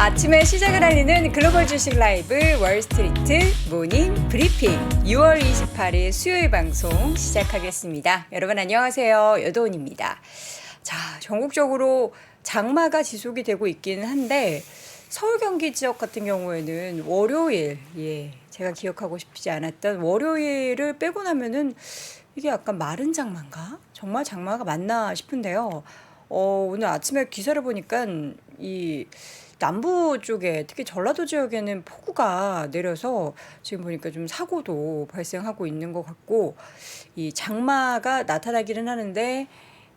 아침에 시작을 알리는 글로벌 주식 라이브 월스트리트 모닝 브리핑 6월 28일 수요일 방송 시작하겠습니다. 여러분 안녕하세요. 여도은입니다. 자, 전국적으로 장마가 지속이 되고 있기는 한데 서울 경기 지역 같은 경우에는 월요일, 제가 기억하고 싶지 않았던 월요일을 빼고 나면은 이게 약간 마른 장마인가? 정말 장마가 맞나 싶은데요. 오늘 아침에 기사를 보니까 이 남부 쪽에 특히 전라도 지역에는 폭우가 내려서 지금 보니까 좀 사고도 발생하고 있는 것 같고, 이 장마가 나타나기는 하는데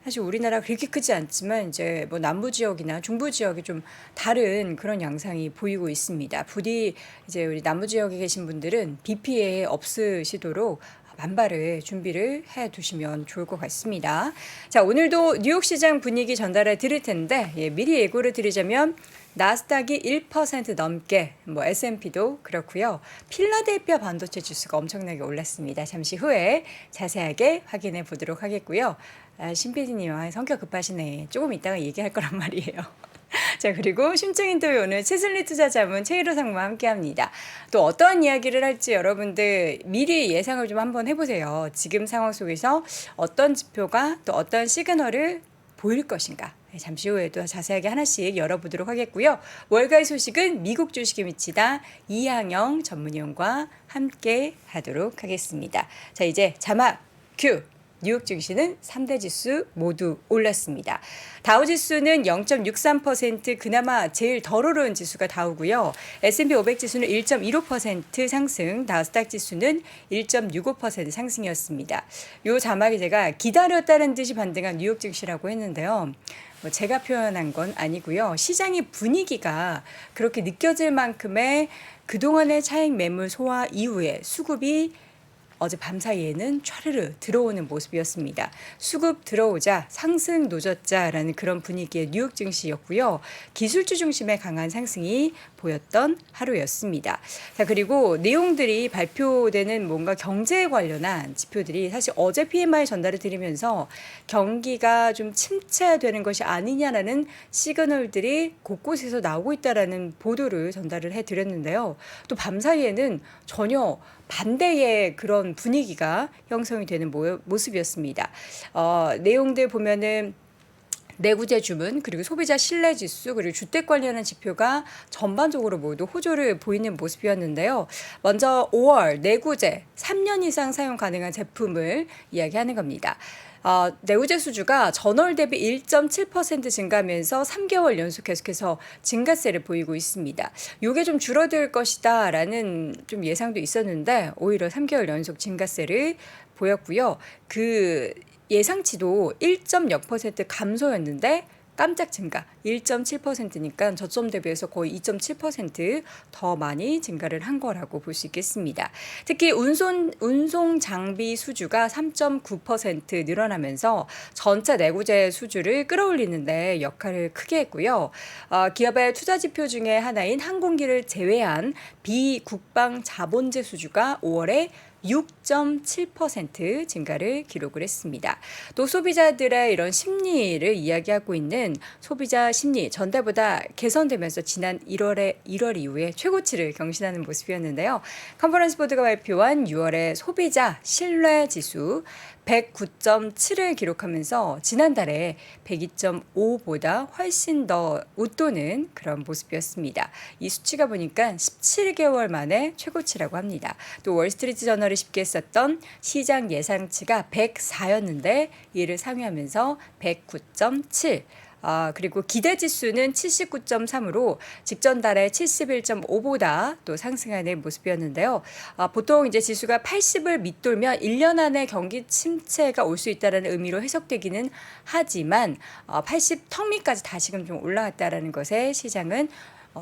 사실 우리나라 그렇게 크지 않지만 이제 뭐 남부 지역이나 중부 지역이 좀 다른 그런 양상이 보이고 있습니다. 부디 이제 우리 남부 지역에 계신 분들은 비 피해 없으시도록 만발을 준비를 해 두시면 좋을 것 같습니다. 자, 오늘도 뉴욕 시장 분위기 전달해 드릴 텐데, 미리 예고를 드리자면 나스닥이 1% 넘게, S&P도 그렇고요. 필라델피아 반도체 지수가 엄청나게 올랐습니다. 잠시 후에 자세하게 확인해 보도록 하겠고요. 신PD님, 성격 급하시네. 조금 이따가 얘기할 거란 말이에요. 자, 그리고 심층 인터뷰 오늘 최슬리 투자자문 최일호 상무와 함께합니다. 또 어떠한 이야기를 할지 여러분들 미리 예상을 좀 한번 해보세요. 지금 상황 속에서 어떤 지표가 또 어떤 시그널을 보일 것인가. 잠시 후에도 자세하게 하나씩 열어보도록 하겠고요. 월가의 소식은 미국 주식에 미치다 이항영 전문위원과 함께 하도록 하겠습니다. 자, 이제 자막 큐. 뉴욕 증시는 3대 지수 모두 올랐습니다. 다우 지수는 0.63% 그나마 제일 덜 오른 지수가 다우고요. S&P 500 지수는 1.15% 상승, 나스닥 지수는 1.65% 상승이었습니다. 이 자막이 제가 기다렸다는 듯이 반등한 뉴욕 증시라고 했는데요. 제가 표현한 건 아니고요. 시장의 분위기가 그렇게 느껴질 만큼의 그동안의 차익 매물 소화 이후에 수급이 어제 밤 사이에는 촤르르 들어오는 모습이었습니다. 수급 들어오자 상승 노졌자라는 그런 분위기의 뉴욕 증시였고요. 기술주 중심의 강한 상승이 보였던 하루였습니다. 자, 그리고 내용들이 발표되는 뭔가 경제에 관련한 지표들이 사실 어제 PMI 전달을 드리면서 경기가 좀 침체되는 것이 아니냐라는 시그널들이 곳곳에서 나오고 있다라는 보도를 전달을 해드렸는데요. 또 밤 사이에는 전혀 반대의 그런 분위기가 형성이 되는 모습이었습니다. 내용들 보면은 내구재 주문, 그리고 소비자 신뢰 지수, 그리고 주택 관련한 지표가 전반적으로 모두 호조를 보이는 모습이었는데요. 먼저 5월 내구재 3년 이상 사용 가능한 제품을 이야기하는 겁니다. 내구재 수주가 전월 대비 1.7% 증가하면서 3개월 연속 계속해서 증가세를 보이고 있습니다. 이게 좀 줄어들 것이다라는 좀 예상도 있었는데 오히려 3개월 연속 증가세를 보였고요. 그 예상치도 1.0% 감소였는데 깜짝 증가 1.7%니까 저점 대비해서 거의 2.7% 많이 증가를 한 거라고 볼 수 있겠습니다. 특히 운송 장비 수주가 3.9% 늘어나면서 전체 내구재 수주를 끌어올리는데 역할을 크게 했고요. 기업의 투자 지표 중에 하나인 항공기를 제외한 비국방 자본재 수주가 5월에 6.7% 증가를 기록을 했습니다. 또 소비자들의 이런 심리를 이야기하고 있는 소비자 심리 전달보다 개선되면서 지난 1월 이후에 최고치를 경신하는 모습이었는데요. 컨퍼런스 보드가 발표한 6월의 소비자 신뢰 지수 109.7을 기록하면서 지난달에 102.5보다 훨씬 더 웃도는 그런 모습이었습니다. 이 수치가 보니까 17개월 만에 최고치라고 합니다. 또 월스트리트 저널이 쉽게 썼던 시장 예상치가 104였는데 이를 상회하면서 109.7. 그리고 기대지수는 79.3으로 직전 달에 71.5보다 또 상승하는 모습이었는데요. 보통 이제 지수가 80을 밑돌면 1년 안에 경기 침체가 올 수 있다는 의미로 해석되기는 하지만 80 턱 밑까지 다시금 좀 올라갔다라는 것에 시장은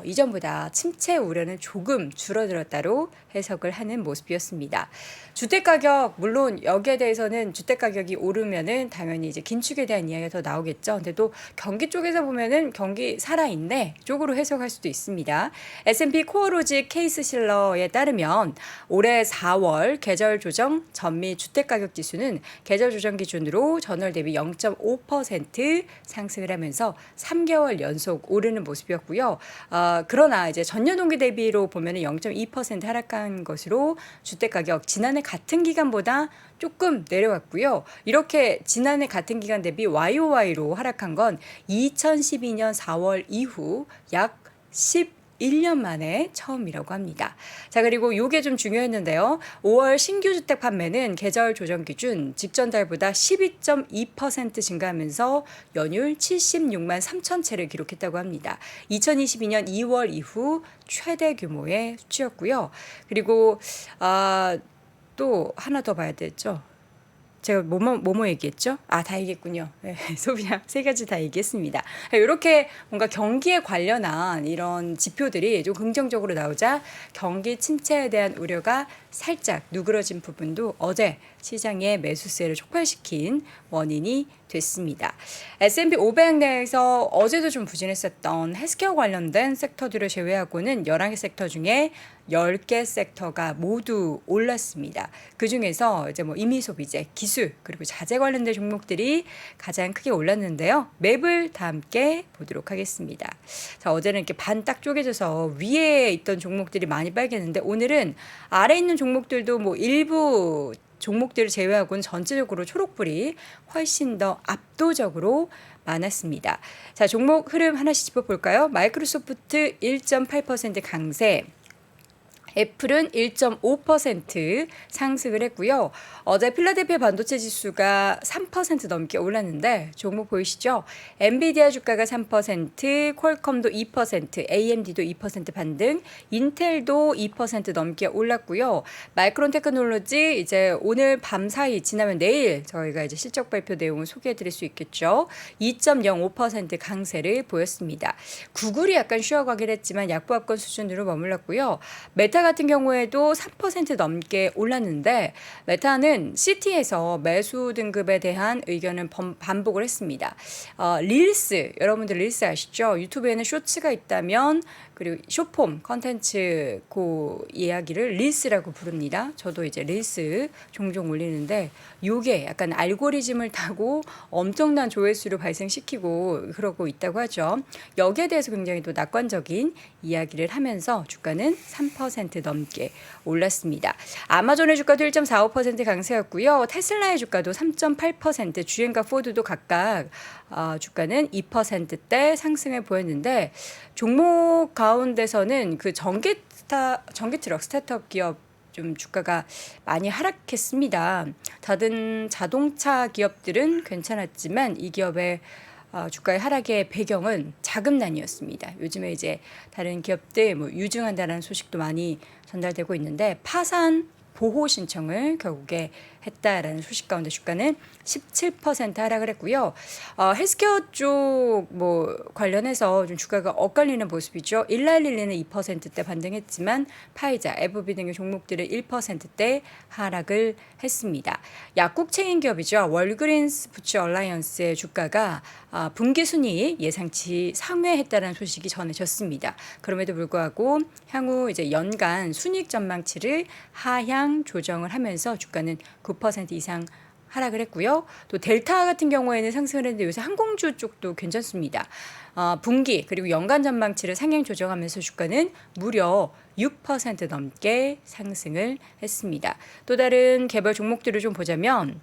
이전보다 침체 우려는 조금 줄어들었다로 해석을 하는 모습이었습니다. 주택가격, 물론 여기에 대해서는 주택가격이 오르면은 당연히 이제 긴축에 대한 이야기가 더 나오겠죠. 근데 또 경기 쪽에서 보면은 경기 살아있네 쪽으로 해석할 수도 있습니다. S&P 코어로직 케이스 실러에 따르면 올해 4월 계절 조정 전미 주택가격 지수는 계절 조정 기준으로 전월 대비 0.5% 상승을 하면서 3개월 연속 오르는 모습이었고요. 그러나 이제 전년 동기 대비로 보면은 0.2% 하락한 것으로 주택 가격 지난해 같은 기간보다 조금 내려왔고요. 이렇게 지난해 같은 기간 대비 YOY로 하락한 건 2012년 4월 이후 약 11년 만에 처음이라고 합니다. 자, 그리고 요게 좀 중요했는데요. 5월 신규 주택 판매는 계절 조정 기준 직전 달보다 12.2% 증가하면서 연율 76만 3천 채를 기록했다고 합니다. 2022년 2월 이후 최대 규모의 수치였고요. 그리고 또 하나 더 봐야 되죠. 제가 뭐뭐 얘기했죠? 다 얘기했군요. 네, 소비량 세 가지 다 얘기했습니다. 이렇게 뭔가 경기에 관련한 이런 지표들이 좀 긍정적으로 나오자 경기 침체에 대한 우려가 살짝 누그러진 부분도 어제 시장의 매수세를 촉발시킨 원인이 됐습니다. S&P 500 내에서 어제도 좀 부진했었던 헬스케어 관련된 섹터들을 제외하고는 11개 섹터 중에 10개 섹터가 모두 올랐습니다. 그 중에서 이제 뭐 임의소비재, 기술, 그리고 자재 관련된 종목들이 가장 크게 올랐는데요. 맵을 다 함께 보도록 하겠습니다. 자, 어제는 이렇게 반 딱 쪼개져서 위에 있던 종목들이 많이 빨개졌는데 오늘은 아래 있는 종목들도 뭐 일부 종목들을 제외하고는 전체적으로 초록불이 훨씬 더 압도적으로 많았습니다. 자, 종목 흐름 하나씩 짚어볼까요? 마이크로소프트 1.8% 강세, 애플은 1.5% 상승을 했고요. 어제 필라델피아 반도체 지수가 3% 넘게 올랐는데 종목 보이시죠? 엔비디아 주가가 3%, 퀄컴도 2%, AMD도 2% 반등, 인텔도 2% 넘게 올랐고요. 마이크론 테크놀로지 이제 오늘 밤 사이 지나면 내일 저희가 이제 실적 발표 내용을 소개해 드릴 수 있겠죠. 2.05% 강세를 보였습니다. 구글이 약간 쉬어가긴 했지만 약보합권 수준으로 머물렀고요. 메타 같은 경우에도 3% 넘게 올랐는데 메타는 시티에서 매수 등급에 대한 의견을 반복을 했습니다. 릴스, 여러분들 릴스 아시죠? 유튜브에는 쇼츠가 있다면 그리고 숏폼 컨텐츠 그 이야기를 릴스라고 부릅니다. 저도 이제 릴스 종종 올리는데 요게 약간 알고리즘을 타고 엄청난 조회수를 발생시키고 그러고 있다고 하죠. 여기에 대해서 굉장히 또 낙관적인 이야기를 하면서 주가는 3% 넘게 올랐습니다. 아마존의 주가도 1.45% 강세였고요. 테슬라의 주가도 3.8%, GM과 포드도 각각 주가는 2%대 상승을 보였는데 종목 가운데서는 그 전기트럭 스타트업 기업 좀 주가가 많이 하락했습니다. 다른 자동차 기업들은 괜찮았지만 이 기업의 주가의 하락의 배경은 자금난이었습니다. 요즘에 이제 다른 기업들 뭐 유증한다는 소식도 많이 전달되고 있는데 파산 보호 신청을 결국에 했다라는 소식 가운데 주가는 17% 하락을 했고요. 헬스케어 쪽 뭐 관련해서 좀 주가가 엇갈리는 모습이죠. 일라일릴리는 2%대 반등했지만 파이자, 에브비 등의 종목들은 1%대 하락을 했습니다. 약국 체인 기업이죠. 월그린 스포츠 얼라이언스의 주가가 분기 순이익 예상치 상회했다는 소식이 전해졌습니다. 그럼에도 불구하고 향후 이제 연간 순이익 전망치를 하향 조정을 하면서 주가는 9% 이상 하락을 했고요. 또 델타 같은 경우에는 상승을 했는데 요새 항공주 쪽도 괜찮습니다. 분기 그리고 연간 전망치를 상향 조정하면서 주가는 무려 6% 넘게 상승을 했습니다. 또 다른 개별 종목들을 좀 보자면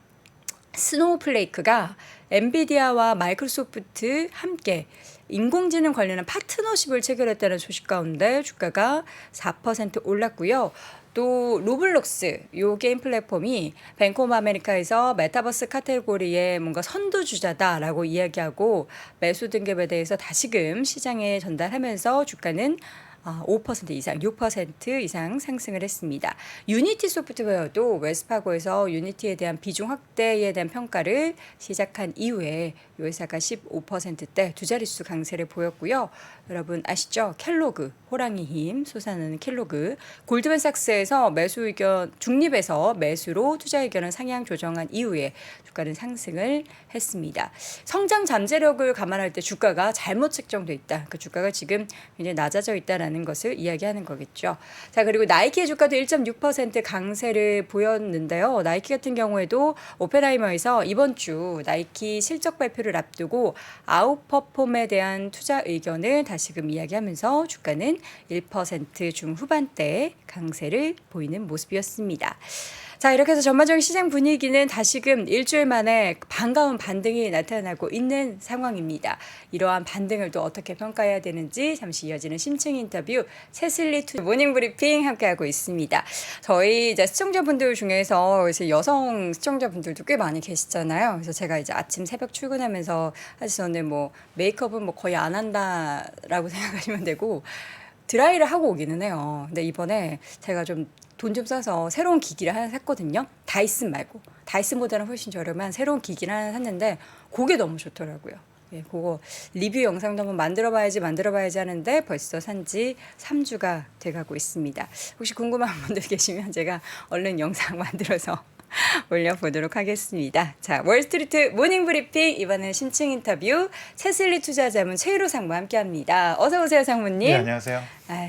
스노우플레이크가 엔비디아와 마이크로소프트 함께 인공지능 관련한 파트너십을 체결했다는 소식 가운데 주가가 4% 올랐고요. 또 로블록스 요 게임 플랫폼이 뱅크 오브 아메리카에서 메타버스 카테고리의 뭔가 선두주자다라고 이야기하고 매수 등급에 대해서 다시금 시장에 전달하면서 주가는 5% 이상, 6% 이상 상승을 했습니다. 유니티 소프트웨어도 웰스파고에서 유니티에 대한 비중 확대에 대한 평가를 시작한 이후에 이 회사가 15%대 두 자릿수 강세를 보였고요. 여러분 아시죠? 켈로그, 호랑이 힘 솟아나는 켈로그, 골드만삭스에서 매수 의견 중립에서 매수로 투자 의견을 상향 조정한 이후에 주가는 상승을 했습니다. 성장 잠재력을 감안할 때 주가가 잘못 책정돼 있다. 그 주가가 지금 굉장히 낮아져 있다라는 있다라는 것을 이야기하는 거겠죠. 자, 그리고 나이키의 주가도 1.6% 강세를 보였는데요. 나이키 같은 경우에도 오펜하이머에서 이번 주 나이키 실적 발표를 앞두고 아웃퍼폼에 대한 투자 의견을 다시금 이야기하면서 주가는 1% 중후반대 강세를 보이는 모습이었습니다. 자, 이렇게 해서 전반적인 시장 분위기는 다시금 일주일 만에 반가운 반등이 나타나고 있는 상황입니다. 이러한 반등을 또 어떻게 평가해야 되는지 잠시 이어지는 심층 인터뷰 세슬리 투 모닝 브리핑 함께하고 있습니다. 저희 이제 시청자분들 중에서 이제 여성 시청자분들도 꽤 많이 계시잖아요. 그래서 제가 이제 아침 새벽 출근하면서 사실 저는 뭐 메이크업은 뭐 거의 안 한다라고 생각하시면 되고 드라이를 하고 오기는 해요. 근데 이번에 제가 좀 돈 좀 써서 새로운 기기를 하나 샀거든요. 다이슨 말고. 다이슨보다는 훨씬 저렴한 새로운 기기를 하나 샀는데 그게 너무 좋더라고요. 예, 그거 리뷰 영상도 한번 만들어봐야지 하는데 벌써 산지 3주가 돼가고 있습니다. 혹시 궁금한 분들 계시면 제가 얼른 영상 만들어서 올려보도록 하겠습니다. 자, 월스트리트 모닝 브리핑 이번엔 심층 인터뷰 세슬리 투자자문 최유로 상무 함께합니다. 어서 오세요, 상무님. 네, 안녕하세요.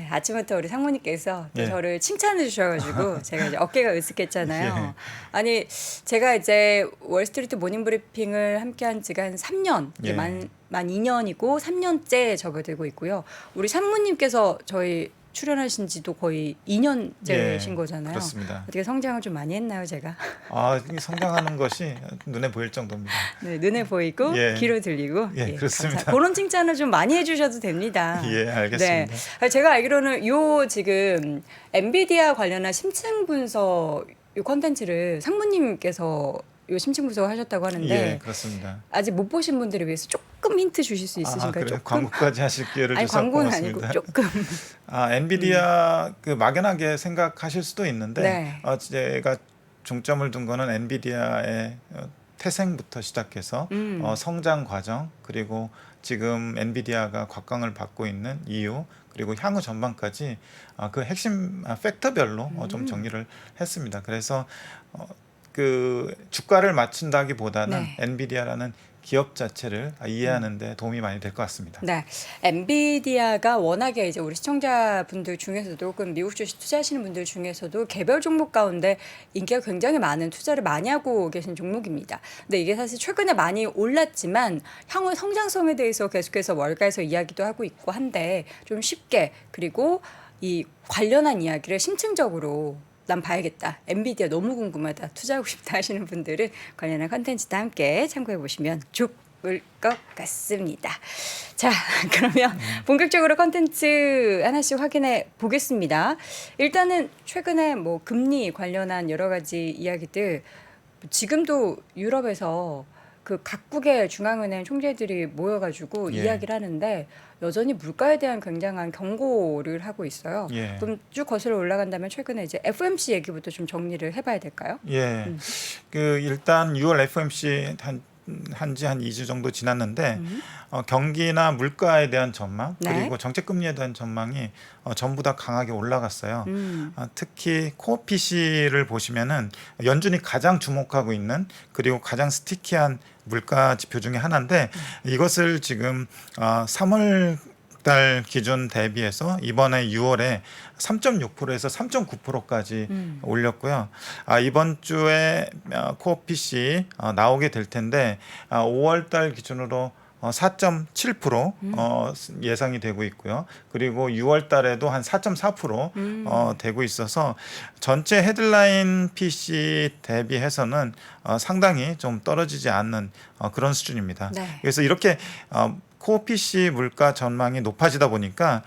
아침부터 우리 상무님께서 또 예. 저를 칭찬해 주셔가지고 제가 이제 어깨가 으쓱했잖아요. 예. 아니 제가 이제 월스트리트 모닝 브리핑을 함께한 지가 한 3년, 이제 예. 만 2년이고 3년째 접어들고 있고요. 우리 상무님께서 저희 출연하신 지도 거의 2년째신 예, 거잖아요. 그렇습니다. 어떻게 성장을 좀 많이 했나요, 제가? 이 성장하는 것이 눈에 보일 정도입니다. 네, 눈에 보이고 예. 귀로 들리고. 예, 그렇습니다. 그런 칭찬을 좀 많이 해주셔도 됩니다. 예, 알겠습니다. 네, 제가 알기로는 요 지금 엔비디아 관련한 심층 분석 요 컨텐츠를 상무님께서 요 심층 분석을 하셨다고 하는데 예, 그렇습니다. 아직 못 보신 분들을 위해서 조금 힌트 주실 수 있으신가요? 그래요? 조금? 광고까지 하실 기회를 아니 주셔서 광고는 고맙습니다. 아니고 조금. 엔비디아 그 막연하게 생각하실 수도 있는데 네. 제가 중점을 둔 거는 엔비디아의 태생부터 시작해서 성장 과정 그리고 지금 엔비디아가 곽광을 받고 있는 이유 그리고 향후 전망까지 그 핵심 팩터별로 좀 정리를 했습니다. 그래서 그 주가를 맞춘다기보다는 네. 엔비디아라는 기업 자체를 이해하는 데 도움이 많이 될 것 같습니다. 네, 엔비디아가 워낙에 이제 우리 시청자분들 중에서도 혹은 미국 주식 투자하시는 분들 중에서도 개별 종목 가운데 인기가 굉장히 많은 투자를 많이 하고 계신 종목입니다. 근데 이게 사실 최근에 많이 올랐지만 향후 성장성에 대해서 계속해서 월가에서 이야기도 하고 있고 한데 좀 쉽게 그리고 이 관련한 이야기를 심층적으로 난 봐야겠다. 엔비디아 너무 궁금하다. 투자하고 싶다 하시는 분들은 관련한 컨텐츠도 함께 참고해 보시면 좋을 것 같습니다. 자, 그러면 본격적으로 컨텐츠 하나씩 확인해 보겠습니다. 일단은 최근에 뭐 금리 관련한 여러 가지 이야기들 지금도 유럽에서 그 각국의 중앙은행 총재들이 모여가지고 예. 이야기를 하는데 여전히 물가에 대한 굉장한 경고를 하고 있어요. 예. 그럼 쭉 거슬러 올라간다면 최근에 이제 FOMC 얘기부터 좀 정리를 해봐야 될까요? 예. 그 일단 6월 FOMC 한지 한 2주 정도 지났는데 경기나 물가에 대한 전망 네. 그리고 정책 금리에 대한 전망이 전부 다 강하게 올라갔어요. 특히 코어 PC를 보시면은 연준이 가장 주목하고 있는 그리고 가장 스티키한 물가 지표 중에 하나인데 이것을 지금 3월 달 기준 대비해서 이번에 6월에 3.6%에서 3.9%까지 올렸고요. 이번 주에 코어 PC 나오게 될 텐데 5월 달 기준으로 4.7% 예상이 되고 있고요. 그리고 6월 달에도 한 4.4% 되고 있어서 전체 헤드라인 PC 대비해서는 상당히 좀 떨어지지 않는 그런 수준입니다. 네. 그래서 이렇게 코어 PC 물가 전망이 높아지다 보니까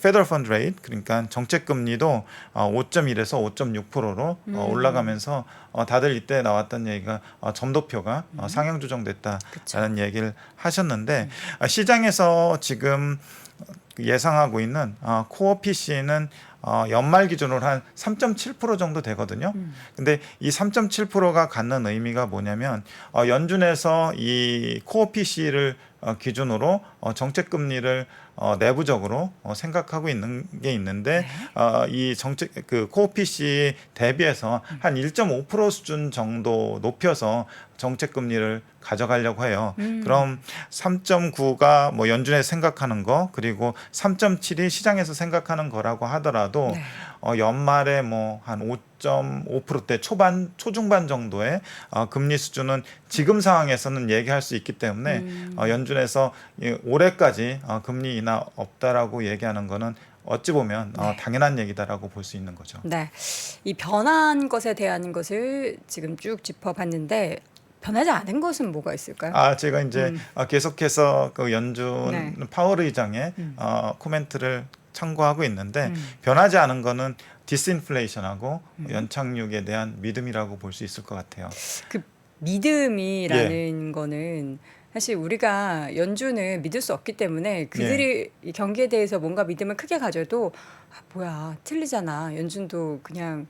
페더럴 펀드 레이트 그러니까 정책 금리도 5.1에서 5.6%로 올라가면서 다들 이때 나왔던 얘기가 점도표가 상향 조정됐다라는 얘기를 하셨는데 시장에서 지금 예상하고 있는 코어 PC는 연말 기준으로 한 3.7% 정도 되거든요. 근데 이 3.7%가 갖는 의미가 뭐냐면 연준에서 이 코어 PC를 기준으로 정책 금리를 내부적으로 생각하고 있는 게 있는데 이 정책 그 코어 PC 대비해서 한 1.5% 수준 정도 높여서 정책 금리를 가져가려고 해요. 그럼 3.9가 뭐 연준에서 생각하는 거 그리고 3.7이 시장에서 생각하는 거라고 하더라도 네. 연말에 뭐 한 5.5%대 초중반 정도의 금리 수준은 지금 상황에서는 얘기할 수 있기 때문에 연준에서 올해까지 금리 인하 없다라고 얘기하는 거는 어찌 보면 당연한 얘기다라고 볼 수 있는 거죠. 네. 이 변한 것에 대한 것을 지금 쭉 짚어봤는데 변하지 않은 것은 뭐가 있을까요? 제가 이제 계속해서 그 연준 네. 파월 의장의 코멘트를 참고하고 있는데 변하지 않은 거는 디스인플레이션하고 연착륙에 대한 믿음이라고 볼 수 있을 것 같아요. 그 믿음이라는 거는 사실 우리가 연준을 믿을 수 없기 때문에 그들이 이 경기에 대해서 뭔가 믿음을 크게 가져도 뭐야 틀리잖아. 연준도 그냥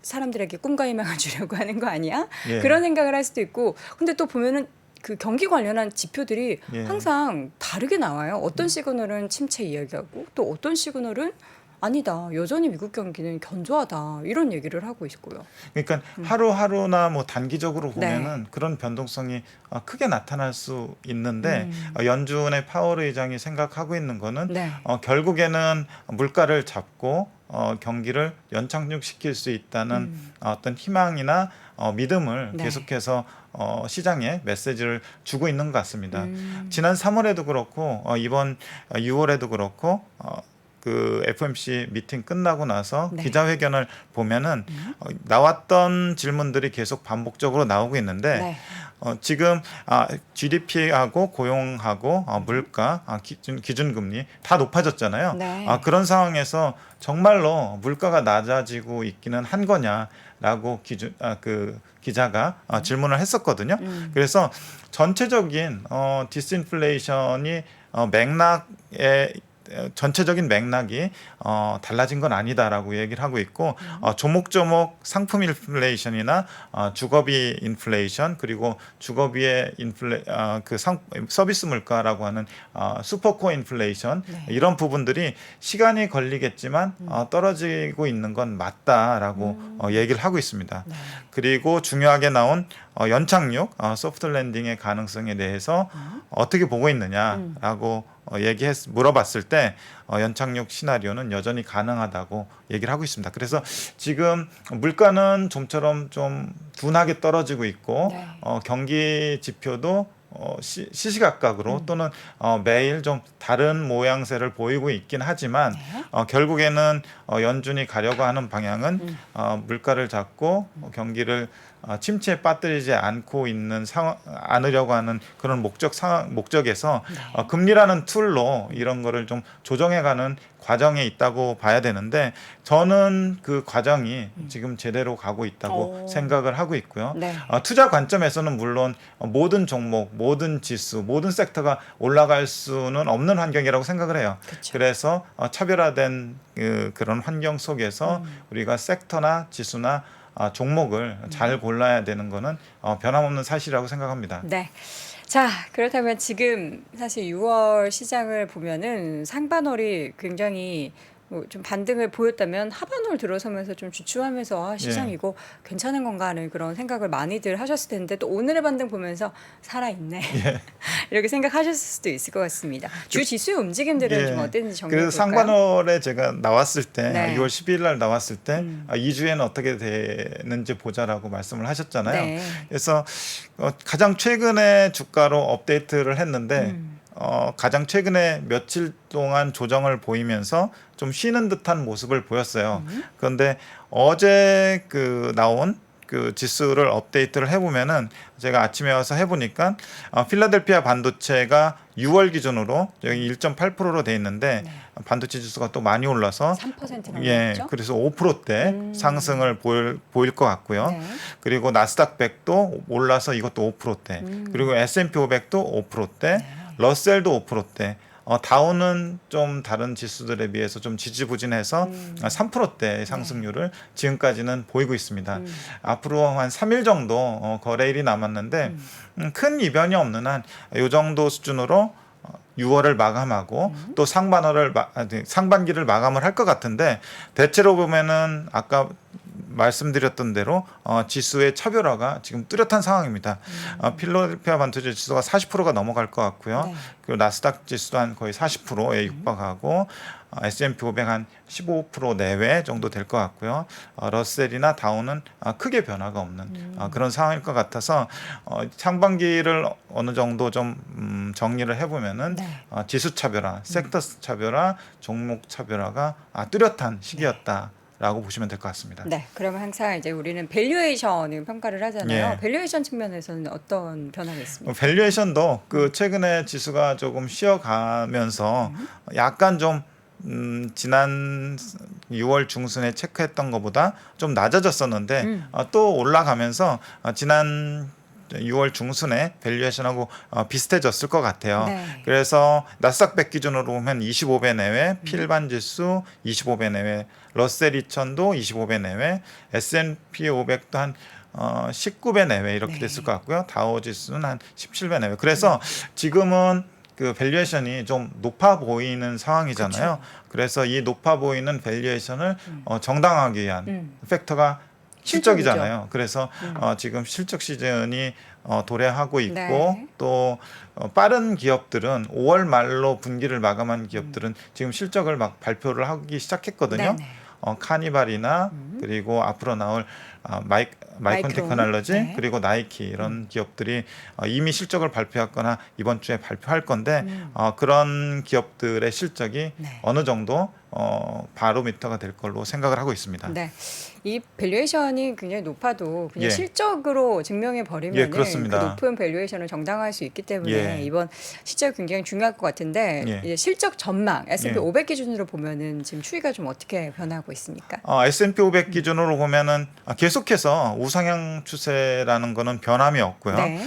사람들에게 꿈과 희망을 주려고 하는 거 아니야? 예. 그런 생각을 할 수도 있고 근데 또 보면은 그 경기 관련한 지표들이 예. 항상 다르게 나와요. 어떤 시그널은 침체 이야기하고 또 어떤 시그널은 아니다. 여전히 미국 경기는 견조하다. 이런 얘기를 하고 있고요. 그러니까 하루하루나 뭐 단기적으로 네. 보면은 그런 변동성이 크게 나타날 수 있는데 연준의 파월 의장이 생각하고 있는 거는 네. 결국에는 물가를 잡고 경기를 연착륙시킬 수 있다는 어떤 희망이나 믿음을 네. 계속해서 시장에 메시지를 주고 있는 것 같습니다. 지난 3월에도 그렇고 이번 6월에도 그렇고 그 FOMC 미팅 끝나고 나서 네. 기자회견을 보면은 나왔던 질문들이 계속 반복적으로 나오고 있는데 네. 지금 GDP하고 고용하고 물가, 기준금리 다 높아졌잖아요. 네. 그런 상황에서 정말로 물가가 낮아지고 있기는 한 거냐라고 그 기자가 질문을 했었거든요. 그래서 전체적인 디스인플레이션이 맥락에 전체적인 맥락이 달라진 건 아니다라고 얘기를 하고 있고 조목조목 상품 인플레이션이나 주거비 인플레이션 그리고 주거비의 서비스 물가라고 하는 슈퍼코어 인플레이션 네. 이런 부분들이 시간이 걸리겠지만 떨어지고 있는 건 맞다라고 얘기를 하고 있습니다. 네. 그리고 중요하게 나온 연착륙, 소프트 랜딩의 가능성에 대해서 어떻게 보고 있느냐라고 물어봤을 때 연착륙 시나리오는 여전히 가능하다고 얘기를 하고 있습니다. 그래서 지금 물가는 좀처럼 좀 둔하게 떨어지고 있고 네. 경기 지표도 시시각각으로 또는 매일 좀 다른 모양새를 보이고 있긴 하지만 결국에는 연준이 가려고 하는 방향은 물가를 잡고 경기를 침체에 빠뜨리지 않고 있는 않으려고 하는 그런 목적에서 금리라는 툴로 이런 거를 좀 조정해가는 과정에 있다고 봐야 되는데 저는 그 과정이 지금 제대로 가고 있다고 생각을 하고 있고요. 네. 투자 관점에서는 물론 모든 종목, 모든 지수, 모든 섹터가 올라갈 수는 없는 환경이라고 생각을 해요. 그쵸. 그래서 차별화된 그런 환경 속에서 우리가 섹터나 지수나 종목을 잘 골라야 되는 거는 변함없는 사실이라고 생각합니다. 네. 자, 그렇다면 지금 사실 6월 시장을 보면은 상반월이 굉장히 좀 반등을 보였다면 하반월 들어서면서 좀 주춤하면서 시장이고 괜찮은 건가 하는 그런 생각을 많이들 하셨을 텐데 또 오늘의 반등 보면서 살아있네 이렇게 생각하셨을 수도 있을 것 같습니다. 주 지수의 움직임들은 좀 어땠는지 정리해 그래서 볼까요? 상반월에 제가 나왔을 때 네. 6월 12일 날 나왔을 때 2주에는 어떻게 되는지 보자라고 말씀을 하셨잖아요. 네. 그래서 가장 최근에 주가로 업데이트를 했는데 가장 최근에 며칠 동안 조정을 보이면서 좀 쉬는 듯한 모습을 보였어요. 그런데 어제 나온 그 지수를 업데이트를 해보면은 제가 아침에 와서 해보니까 필라델피아 반도체가 6월 기준으로 여기 1.8%로 돼 있는데 반도체 지수가 또 많이 올라서 3%나 올랐죠? 그래서 5%대 상승을 보일 것 같고요. 네. 그리고 나스닥 100도 올라서 이것도 5%대. 그리고 S&P 500도 5%대. 러셀도 5%대. 다우는 좀 다른 지수들에 비해서 좀 지지부진해서 3%대 상승률을 지금까지는 보이고 있습니다. 앞으로 한 3일 정도 거래일이 남았는데 큰 이변이 없는 한 이 정도 수준으로 6월을 마감하고 또 상반기를 마감을 할 것 같은데, 대체로 보면은 아까 말씀드렸던 대로 지수의 차별화가 지금 뚜렷한 상황입니다. 필라델피아 반도체 지수가 40%가 넘어갈 것 같고요. 네. 그리고 나스닥 지수도 한 거의 40%에 육박하고 S&P 500 한 15% 내외 정도 될 것 같고요. 러셀이나 다우는 크게 변화가 없는 그런 상황일 것 같아서 상반기를 어느 정도 좀 정리를 해보면은 네. 지수 차별화, 섹터 차별화, 종목 차별화가 뚜렷한 시기였다. 라고 보시면 될 것 같습니다. 네, 그러면 항상 이제 우리는 밸류에이션을 평가를 하잖아요. 예. 밸류에이션 측면에서는 어떤 변화가 있습니까? 밸류에이션도 그 최근에 지수가 조금 쉬어가면서 약간 좀 지난 6월 중순에 체크했던 것보다 좀 낮아졌었는데 또 올라가면서 지난 6월 중순에 밸류에이션하고 비슷해졌을 것 같아요. 네. 그래서 나스닥 100 기준으로 보면 25배 내외, 필반 지수 25배 내외, 러셀 2000도 25배 내외, S&P 500도 한 19배 내외 이렇게 네. 됐을 것 같고요. 다우 지수는 한 17배 내외. 그래서 지금은 그 밸류에이션이 좀 높아 보이는 상황이잖아요. 그래서 이 높아 보이는 밸류에이션을 정당화하기 위한 팩터가 실적이잖아요. 그래서 지금 실적 시즌이 도래하고 있고 네. 또 빠른 기업들은 5월 말로 분기를 마감한 기업들은 지금 실적을 막 발표를 하기 시작했거든요. 네네. 카니발이나 그리고 앞으로 나올 마이콘 마이크론. 테크놀로지 네. 그리고 나이키 이런 기업들이 이미 실적을 발표했거나 이번 주에 발표할 건데 그런 기업들의 실적이 네. 어느 정도 바로미터가 될 걸로 생각을 하고 있습니다. 네. 이 밸류에이션이 굉장히 높아도 그냥 예. 실적으로 증명해 버리면 예, 그렇습니다. 그 높은 밸류에이션을 정당화할 수 있기 때문에 예. 이번 실적이 굉장히 중요할 것 같은데 예. 이제 실적 전망 S&P 예. 500 기준으로 보면은 지금 추이가 좀 어떻게 변하고 있습니까? S&P 500 기준으로 보면은 계속해서 우상향 추세라는 거는 변함이 없고요. 네.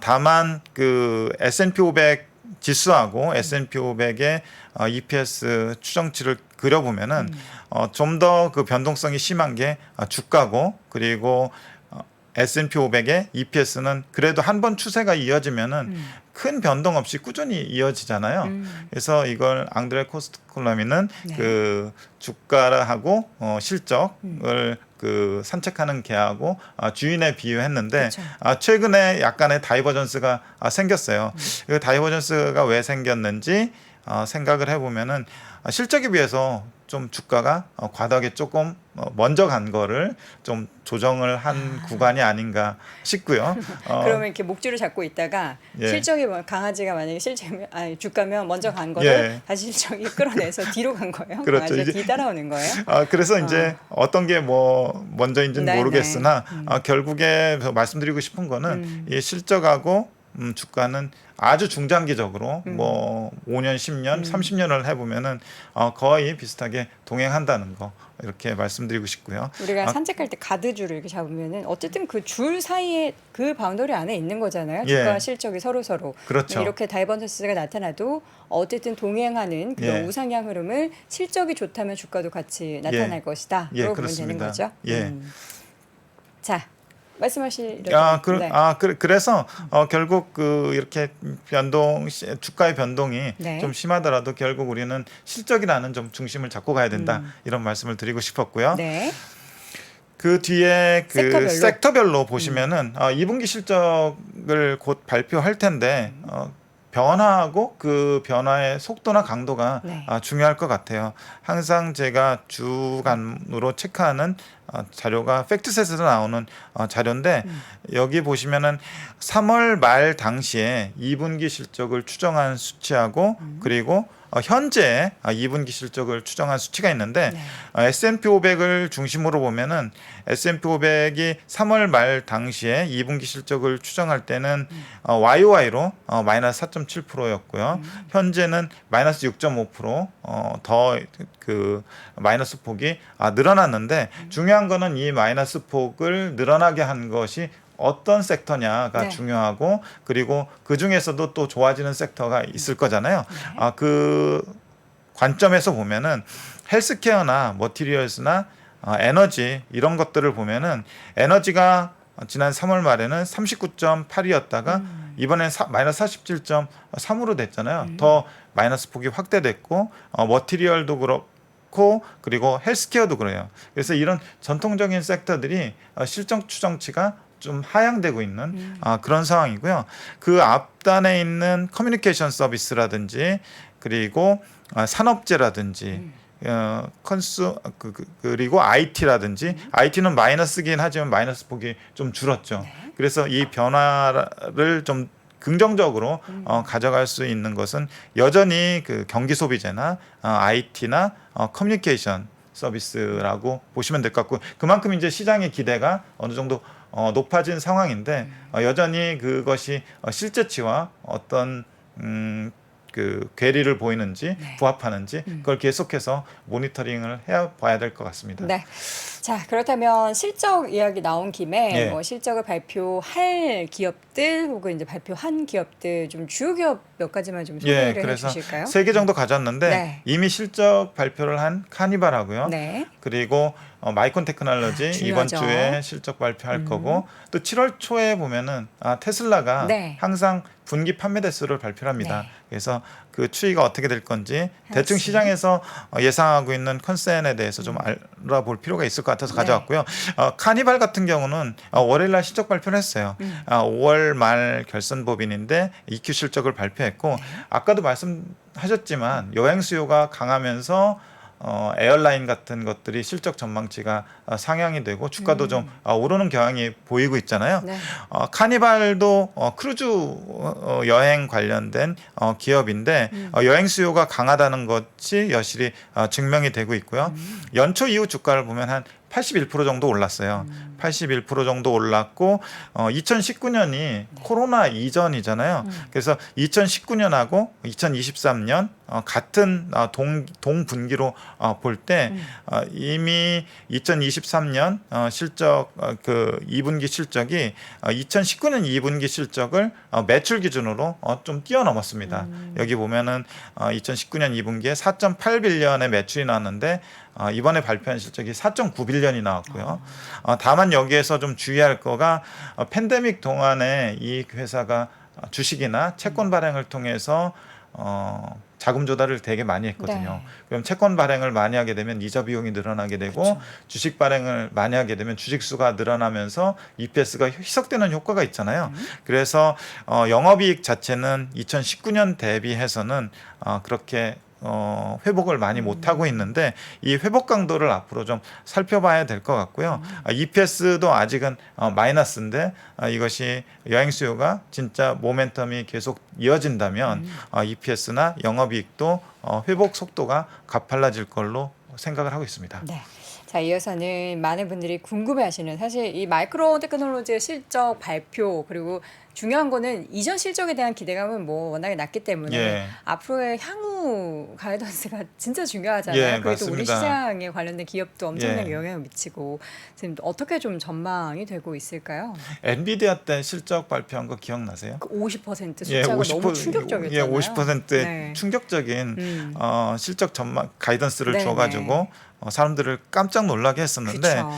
다만 그 S&P 500 지수하고 S&P 500의 EPS 추정치를 그려보면은 좀 더 그 변동성이 심한 게 주가고, 그리고 S&P 500의 EPS는 그래도 한 번 추세가 이어지면은 큰 변동 없이 꾸준히 이어지잖아요. 그래서 이걸 앙드레 코스트콜라미는 네. 그 주가하고 실적을 그 산책하는 개하고 주인에 비유했는데 그렇죠. 최근에 약간의 다이버전스가 생겼어요. 그 다이버전스가 왜 생겼는지 생각을 해보면은 실적에 비해서 좀 주가가 과다하게 조금 먼저 간 거를 좀 조정을 한 구간이 아닌가 싶고요. 그러면 이렇게 목줄을 잡고 있다가 예. 실적이 강아지가 만약에 주가면 먼저 간 거를 예. 다시 실적이 끌어내서 뒤로 간 거예요. 그렇죠. 강아지가 이제 뒤 따라오는 거예요. 그래서 이제 어떤 게 뭐 먼저인지는 네, 모르겠으나 결국에 말씀드리고 싶은 거는 이 실적하고 주가는 아주 중장기적으로 뭐 5년, 10년, 30년을 해보면은 거의 비슷하게 동행한다는 거 이렇게 말씀드리고 싶고요. 우리가 산책할 때 가드줄을 이렇게 잡으면은 어쨌든 그 줄 사이에 그 바운더리 안에 있는 거잖아요. 예. 주가 실적이 서로 그렇죠. 이렇게 다이버전스가 나타나도 어쨌든 동행하는 그런 예. 우상향 흐름을 실적이 좋다면 주가도 같이 나타날 것이다. 예, 그러고 보면 되는 그렇습니다. 거죠. 예. 자, 말씀하시려고. 네. 그래서 결국 그 이렇게 주가의 변동이 네. 좀 심하더라도 결국 우리는 실적이라는 좀 중심을 잡고 가야 된다 이런 말씀을 드리고 싶었고요. 네. 그 뒤에 그 섹터별로? 보시면은 2분기 실적을 곧 발표할 텐데 변화하고 그 변화의 속도나 강도가 네. 중요할 것 같아요. 항상 제가 주간으로 체크하는 자료가 팩트셋에서 나오는 자료인데 여기 보시면은 3월 말 당시에 2분기 실적을 추정한 수치하고 그리고 현재 2분기 실적을 추정한 수치가 있는데 네. S&P 500을 중심으로 보면은 S&P 500이 3월 말 당시에 2분기 실적을 추정할 때는 YOY로 마이너스 4.7%였고요. 현재는 마이너스 6.5% 더 그 마이너스 폭이 늘어났는데 중요한 거는 이 마이너스 폭을 늘어나게 한 것이 어떤 섹터냐가 네. 중요하고 그리고 그 중에서도 또 좋아지는 섹터가 있을 거잖아요. 네. 그 관점에서 보면은 헬스케어나 머티리얼스나 에너지 이런 것들을 보면은 에너지가 지난 3월 말에는 39.8이었다가 이번엔 마이너스 47.3으로 됐잖아요. 더 마이너스 폭이 확대됐고 머티리얼도 그렇고 그리고 헬스케어도 그래요. 그래서 이런 전통적인 섹터들이 실적 추정치가 좀 하향되고 있는 그런 상황이고요. 그 앞단에 있는 커뮤니케이션 서비스라든지 그리고 산업재라든지 그리고 IT라든지 IT는 마이너스긴 하지만 마이너스 폭이 좀 줄었죠. 네. 그래서 이 변화를 좀 긍정적으로 가져갈 수 있는 것은 여전히 그 경기 소비재나 IT나 커뮤니케이션 서비스라고 보시면 될 것 같고 그만큼 이제 시장의 기대가 어느 정도 높아진 상황인데 여전히 그것이 실제치와 어떤 그 괴리를 보이는지 네. 부합하는지 그걸 계속해서 모니터링을 해봐야 될 것 같습니다. 네. 자, 그렇다면 실적 이야기 나온 김에 예. 뭐 실적을 발표할 기업들 혹은 이제 발표한 기업들 좀 주요 기업 몇 가지만 좀 소개를 그래서 해주실까요? 3개 정도 가졌는데 네. 이미 실적 발표를 한 카니발하고요. 네. 그리고 마이콘 테크놀로지 이번 중요하죠. 주에 실적 발표할 거고 또 7월 초에 보면은 테슬라가 네. 항상 분기 판매 대수를 발표합니다. 네. 그래서 그 추이가 어떻게 될 건지 대충 하나씩. 시장에서 예상하고 있는 컨센에 대해서 좀 알아볼 필요가 있을 것 같아서 가져왔고요. 카니발 같은 경우는 월요일날 실적 발표를 했어요. 5월 말 결선법인인데 EQ 실적을 발표했고 아까도 말씀하셨지만 여행 수요가 강하면서 에어라인 같은 것들이 실적 전망치가 상향이 되고 주가도 좀 오르는 경향이 보이고 있잖아요. 네. 카니발도 크루즈 여행 관련된 기업인데 여행 수요가 강하다는 것이 여실히 증명이 되고 있고요. 연초 이후 주가를 보면 한 81% 정도 올랐어요. 81% 정도 올랐고 2019년이 코로나 이전이잖아요. 그래서 2019년하고 2023년 같은 동분기로 볼 때 이미 2023년 실적 그 2분기 실적이 2019년 2분기 실적을 매출 기준으로 좀 뛰어넘었습니다. 여기 보면은 2019년 2분기에 4.8빌리언의 매출이 나왔는데 이번에 발표한 실적이 4.9빌리언이 나왔고요. 다만 여기에서 좀 주의할 거가 팬데믹 동안에 이 회사가 주식이나 채권 발행을 통해서 자금 조달을 되게 많이 했거든요. 네. 그럼 채권 발행을 많이 하게 되면 이자 비용이 늘어나게 되고 그쵸. 주식 발행을 많이 하게 되면 주식 수가 늘어나면서 EPS가 희석되는 효과가 있잖아요. 그래서 영업이익 자체는 2019년 대비해서는 그렇게 회복을 많이 못하고 있는데 이 회복 강도를 앞으로 좀 살펴봐야 될 것 같고요. EPS도 아직은 마이너스인데 이것이 여행 수요가 진짜 모멘텀이 계속 이어진다면 EPS나 영업이익도 회복 속도가 가팔라질 걸로 생각을 하고 있습니다. 네. 자, 이어서는 많은 분들이 궁금해하시는 사실 이 마이크로 테크놀로지의 실적 발표 그리고 중요한 거는 이전 실적에 대한 기대감은 뭐 워낙에 낮기 때문에 예. 앞으로의 향후 가이던스가 진짜 중요하잖아요. 그리고 또 우리 맞습니다. 시장에 관련된 기업도 엄청나게 예. 영향을 미치고 지금 어떻게 좀 전망이 되고 있을까요? 엔비디아 때 실적 발표한 거 기억나세요? 그 50% 숫자가 너무 충격적이었잖아요. 예, 50%의 네. 충격적인 실적 전망 가이던스를 네네. 줘가지고 사람들을 깜짝 놀라게 했었는데 그쵸.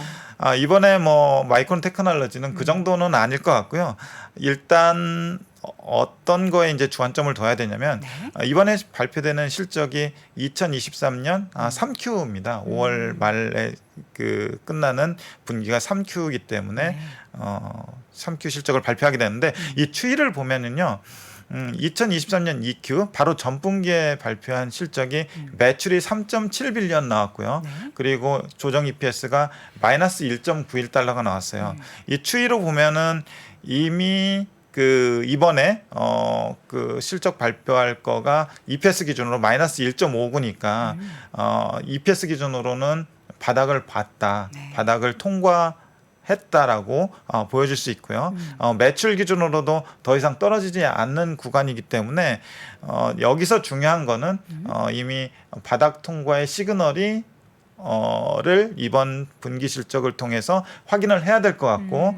이번에 뭐 마이크론 테크놀로지는 그 정도는 아닐 것 같고요. 일단 어떤 거에 이제 주안점을 둬야 되냐면 이번에 발표되는 실적이 2023년 3Q입니다. 5월 말에 그 끝나는 분기가 3Q이기 때문에 3Q 실적을 발표하게 되는데 이 추이를 보면은요. 2023년 2Q 바로 전분기에 발표한 실적이 매출이 3.7빌리언 나왔고요. 그리고 조정 EPS가 마이너스 1.91달러가 나왔어요. 이 추이로 보면은 이미 그 이번에 그 실적 발표할 거가 EPS 기준으로 마이너스 1.59니까 EPS 기준으로는 바닥을 봤다. 바닥을 통과했다라고 보여줄 수 있고요. 매출 기준으로도 더 이상 떨어지지 않는 구간이기 때문에 여기서 중요한 거는 이미 바닥 통과의 시그널이 를 이번 분기 실적을 통해서 확인을 해야 될 것 같고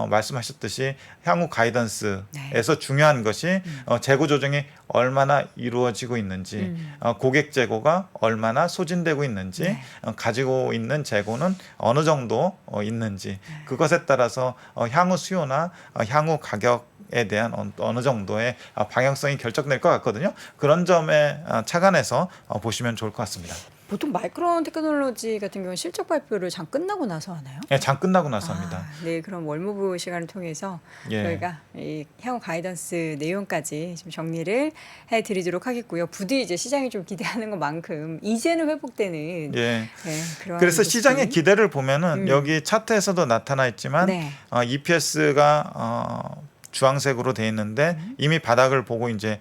말씀하셨듯이 향후 가이던스에서 네. 중요한 것이 재고 조정이 얼마나 이루어지고 있는지 고객 재고가 얼마나 소진되고 있는지 네. 가지고 있는 재고는 어느 정도 있는지 그것에 따라서 향후 수요나 향후 가격에 대한 어느 정도의 방향성이 결정될 것 같거든요. 그런 점에 착안해서 보시면 좋을 것 같습니다. 보통 마이크론 테크놀로지 같은 경우는 실적 발표를 장 끝나고 나서 하나요? 네, 장 끝나고 나서 합니다. 네, 그럼 월무부 시간을 통해서 예. 저희가 이 향후 가이던스 내용까지 좀 정리를 해드리도록 하겠고요. 부디 이제 시장이 좀 기대하는 것만큼 이제는 회복되는 예. 네, 그런 그래서 모습이. 시장의 기대를 보면은 여기 차트에서도 나타나 있지만 네. EPS가 주황색으로 돼 있는데 이미 바닥을 보고 이제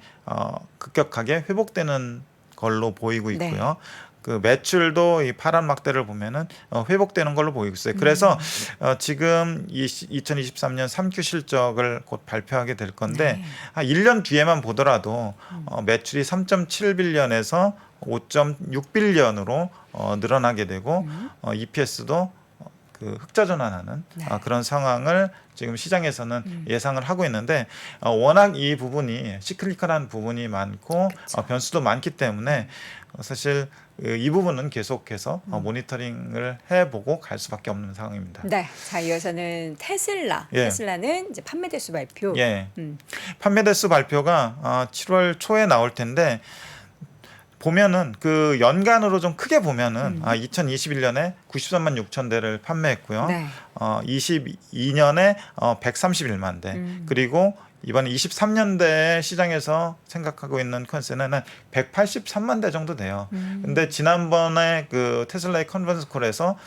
급격하게 회복되는 걸로 보이고 있고요. 그 매출도 이 파란 막대를 보면은 회복되는 걸로 보이고 있어요. 그래서 지금 2023년 3Q 실적을 곧 발표하게 될 건데 네. 한 1년 뒤에만 보더라도 매출이 3.7빌리언에서 5.6빌리언으로 늘어나게 되고 EPS도 그 흑자 전환하는 네. 그런 상황을 지금 시장에서는 예상을 하고 있는데 워낙 이 부분이 시클리컬한 부분이 많고 변수도 많기 때문에 사실 이 부분은 계속해서 모니터링을 해보고 갈 수밖에 없는 상황입니다. 네. 자, 이어서는 테슬라. 예. 테슬라는 이제 판매 대수 발표. 예, 음. 판매 대수 발표가 7월 초에 나올 텐데 보면은 그 연간으로 좀 크게 보면은 2021년에 93만 6천 대를 판매했고요. 네. 22년에 131만 대. 그리고 이번에 23년대 시장에서 생각하고 있는 컨센서는 183만 대 정도 돼요. 근데 지난번에 그 테슬라의 컨퍼런스 콜에서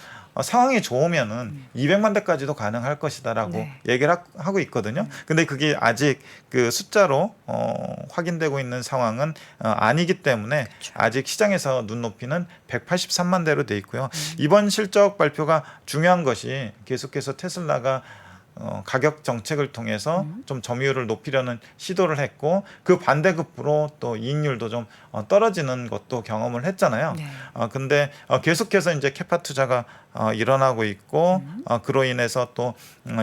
상황이 좋으면은 200만 대까지도 가능할 것이다라고 네. 얘기를 하고 있거든요. 근데 그게 아직 그 숫자로 확인되고 있는 상황은 아니기 때문에 그렇죠. 아직 시장에서 눈높이는 183만 대로 돼 있고요. 이번 실적 발표가 중요한 것이 계속해서 테슬라가 가격 정책을 통해서 좀 점유율을 높이려는 시도를 했고 그 반대급부로 또 이익률도 좀 떨어지는 것도 경험을 했잖아요. 네. 근데 계속해서 이제 캐파 투자가 일어나고 있고 그로 인해서 또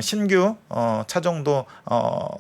신규 차종도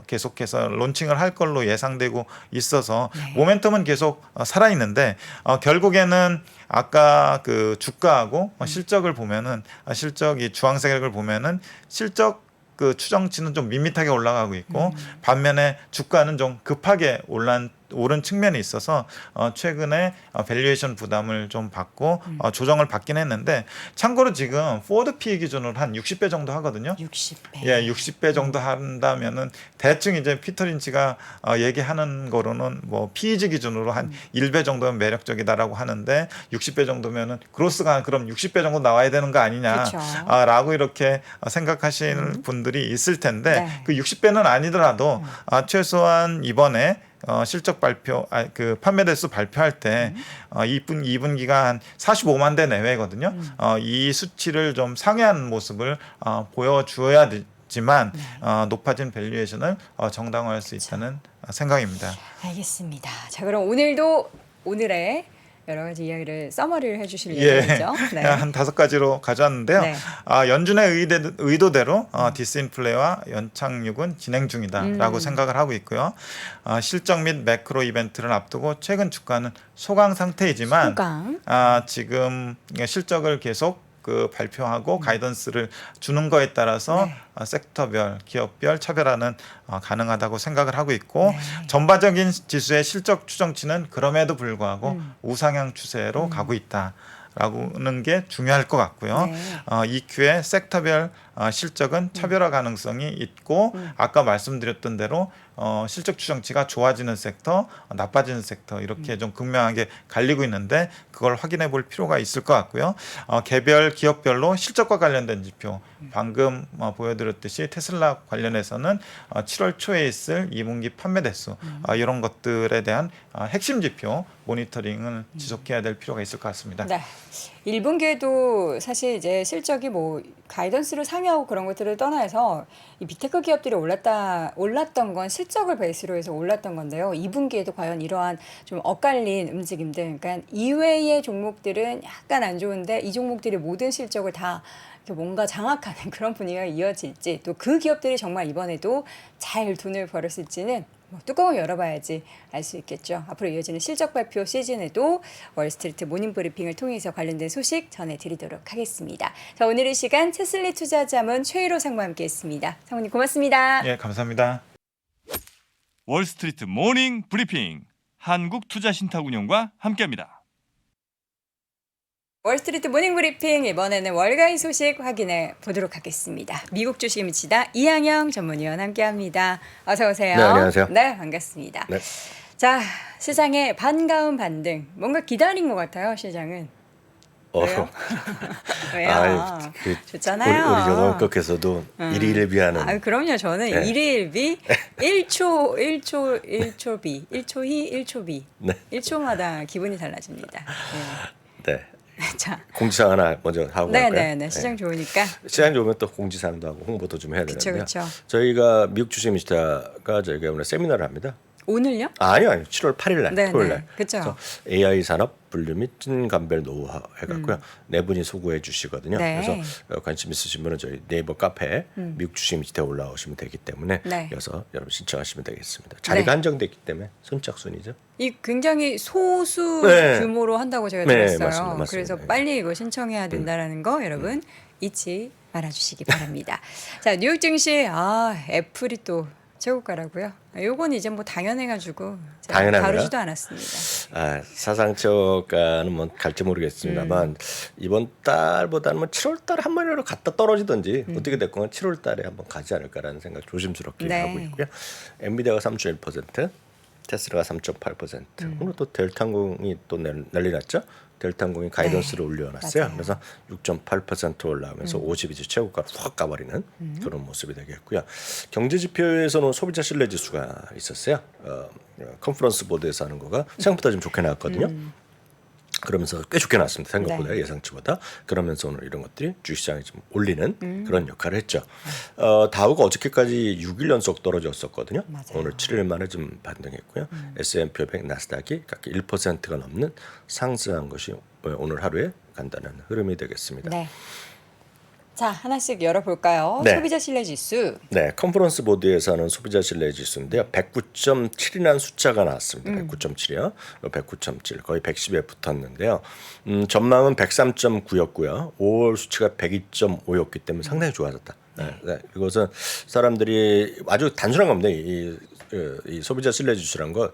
계속해서 론칭을 할 걸로 예상되고 있어서 네. 모멘텀은 계속 살아 있는데 결국에는 아까 그 주가하고 실적을 보면은 실적이 주황색을 보면은 실적 그 추정치는 좀 밋밋하게 올라가고 있고 반면에 주가는 좀 급하게 오른 측면이 있어서 최근에 밸류에이션 부담을 좀 받고 조정을 받긴 했는데 참고로 지금 포워드 PE 기준으로 한 60배 정도 하거든요. 60배. 예, 60배 정도 한다면은 대충 이제 피터 린치가 얘기하는 거로는 뭐 PEG 기준으로 한 1배 정도면 매력적이다라고 하는데 60배 정도면은 그로스가 그럼 60배 정도 나와야 되는 거 아니냐 그렇죠. 라고 이렇게 생각하시는 분들이 있을 텐데 네. 그 60배는 아니더라도 최소한 이번에 실적 발표, 그 판매 대수 발표할 때 2분기가 한 45만 대 내외거든요. 이 수치를 좀 상회하는 모습을 보여주어야 지만 높아진 밸류에이션을 정당화할 수 있다는 생각입니다. 알겠습니다. 자, 그럼 오늘의 여러 가지 이야기를 서머리를 해주실 예, 예정이죠. 네. 한 5가지로 가져왔는데요. 네. 연준의 의도대로 디스인플레와 연착륙은 진행 중이다라고 생각을 하고 있고요. 실적 및 매크로 이벤트를 앞두고 최근 주가는 소강 상태이지만 소강. 지금 실적을 계속 그 발표하고 가이던스를 주는 거에 따라서 네. 섹터별, 기업별 차별화는 가능하다고 생각을 하고 있고 네. 전반적인 지수의 실적 추정치는 그럼에도 불구하고 우상향 추세로 가고 있다라는 게 중요할 것 같고요. 네. EQ의 섹터별 실적은 차별화 가능성이 있고 아까 말씀드렸던 대로 실적 추정치가 좋아지는 섹터, 나빠지는 섹터 이렇게 좀 극명하게 갈리고 있는데 그걸 확인해 볼 필요가 있을 것 같고요. 개별 기업별로 실적과 관련된 지표 방금 보여드렸듯이 테슬라 관련해서는 7월 초에 있을 2분기 판매 대수 이런 것들에 대한 핵심 지표 모니터링을 지속해야 될 필요가 있을 것 같습니다. 네. 1분기에도 사실 이제 실적이 뭐 가이던스를 상회하고 그런 것들을 떠나서 이 빅테크 기업들이 올랐던 건 실적을 베이스로 해서 올랐던 건데요. 2분기에도 과연 이러한 좀 엇갈린 움직임들, 그러니까 이외의 종목들은 약간 안 좋은데 이 종목들이 모든 실적을 다 이렇게 뭔가 장악하는 그런 분위기가 이어질지, 또 그 기업들이 정말 이번에도 잘 돈을 벌었을지는 뭐 뚜껑을 열어봐야지 알 수 있겠죠. 앞으로 이어지는 실적 발표 시즌에도 월스트리트 모닝 브리핑을 통해서 관련된 소식 전해드리도록 하겠습니다. 자, 오늘 이 시간 채슬리 투자자문 최일호 상무와 함께했습니다. 상무님 고맙습니다. 예, 감사합니다. 월스트리트 모닝 브리핑 한국투자신탁운용과 함께합니다. 월스트리트 모닝 브리핑, 이번에는 월가의 소식 확인해 보도록 하겠습니다. 미국 주식 미치다 이항영 전문위원 함께합니다. 어서 오세요. 네, 안녕하세요. 네, 반갑습니다. 네. 자, 시장의 반가운 반등. 뭔가 기다린 것 같아요, 시장은. 왜요? 왜요? 좋잖아요. 우리 경험껏에서도 일희일비하는. 아, 그럼요. 저는 네. 일일비 1초 비, 1초 희, 1초 비. 네. 1초마다 기분이 달라집니다. 네. 네. 자, 공지사항 하나 먼저 하고 갈까요? 네네네. 시장 좋으니까. 시장 좋으면 또 공지사항도 하고 홍보도 좀 해야 그쵸, 되는데요. 그쵸. 저희가 미국 주식 미스터가 저희가 오늘 세미나를 합니다. 오늘요? 아니요. 7월 8일 날 네, 토요일 네. 날. 그쵸. 그래서 AI 산업 분류 및 찐감별 노후 해갖고요. 네 분이 소구해 주시거든요. 네. 그래서 관심 있으신 분은 저희 네이버 카페에 미국 주식 미스터 올라오시면 되기 때문에 네. 여기서 여러분 신청하시면 되겠습니다. 자리가 네. 한정됐기 때문에 선착순이죠. 이 굉장히 소수 네. 규모로 한다고 제가 네, 들었어요. 맞습니다, 맞습니다. 그래서 네. 빨리 이거 신청해야 된다라는 거 여러분 잊지 말아주시기 바랍니다. 자, 뉴욕 증시 애플이 또 최고가라고요. 요건 이제 뭐 당연해가지고 제가 당연한가요? 다루지도 않았습니다. 사상저가는 뭐 갈지 모르겠습니다만 이번 달보다는 뭐 7월 달에 한 번이라도 갔다 떨어지든지 어떻게 됐건 7월 달에 한번 가지 않을까라는 생각 조심스럽게 네. 하고 있고요. 엔비디아가 3.1%, 테슬라가 3.8%. 오늘 또 델타항공이 또 난리 났죠. 델타항공이 가이던스를 올려놨어요. 맞아요. 그래서 6.8% 올라오면서 52주 최고가로 확 가버리는 그런 모습이 되겠고요. 경제 지표에서는 소비자 신뢰 지수가 있었어요. 컨퍼런스 보드에서 하는 거가 생각보다 좀 좋게 나왔거든요. 그러면서 꽤 좋게 나왔습니다. 생각보다 네. 예상치보다. 그러면서 오늘 이런 것들이 주식시장에 좀 올리는 그런 역할을 했죠. 다우가 어저께까지 6일 연속 떨어졌었거든요. 맞아요. 오늘 7일 만에 좀 반등했고요. S&P 500, 나스닥이 각각 1%가 넘는 상승한 것이 오늘 하루에 간단한 흐름이 되겠습니다. 네. 자, 하나씩 열어볼까요? 네. 소비자 신뢰 지수. 네, 컨퍼런스 보드에서 하는 소비자 신뢰 지수인데요. 109.7이라는 숫자가 나왔습니다. 109.7이요. 109.7 거의 110에 붙었는데요. 전망은 103.9였고요. 5월 수치가 102.5였기 때문에 상당히 좋아졌다. 네, 이것은 사람들이 아주 단순한 겁니다. 이 소비자 신뢰 지수란 거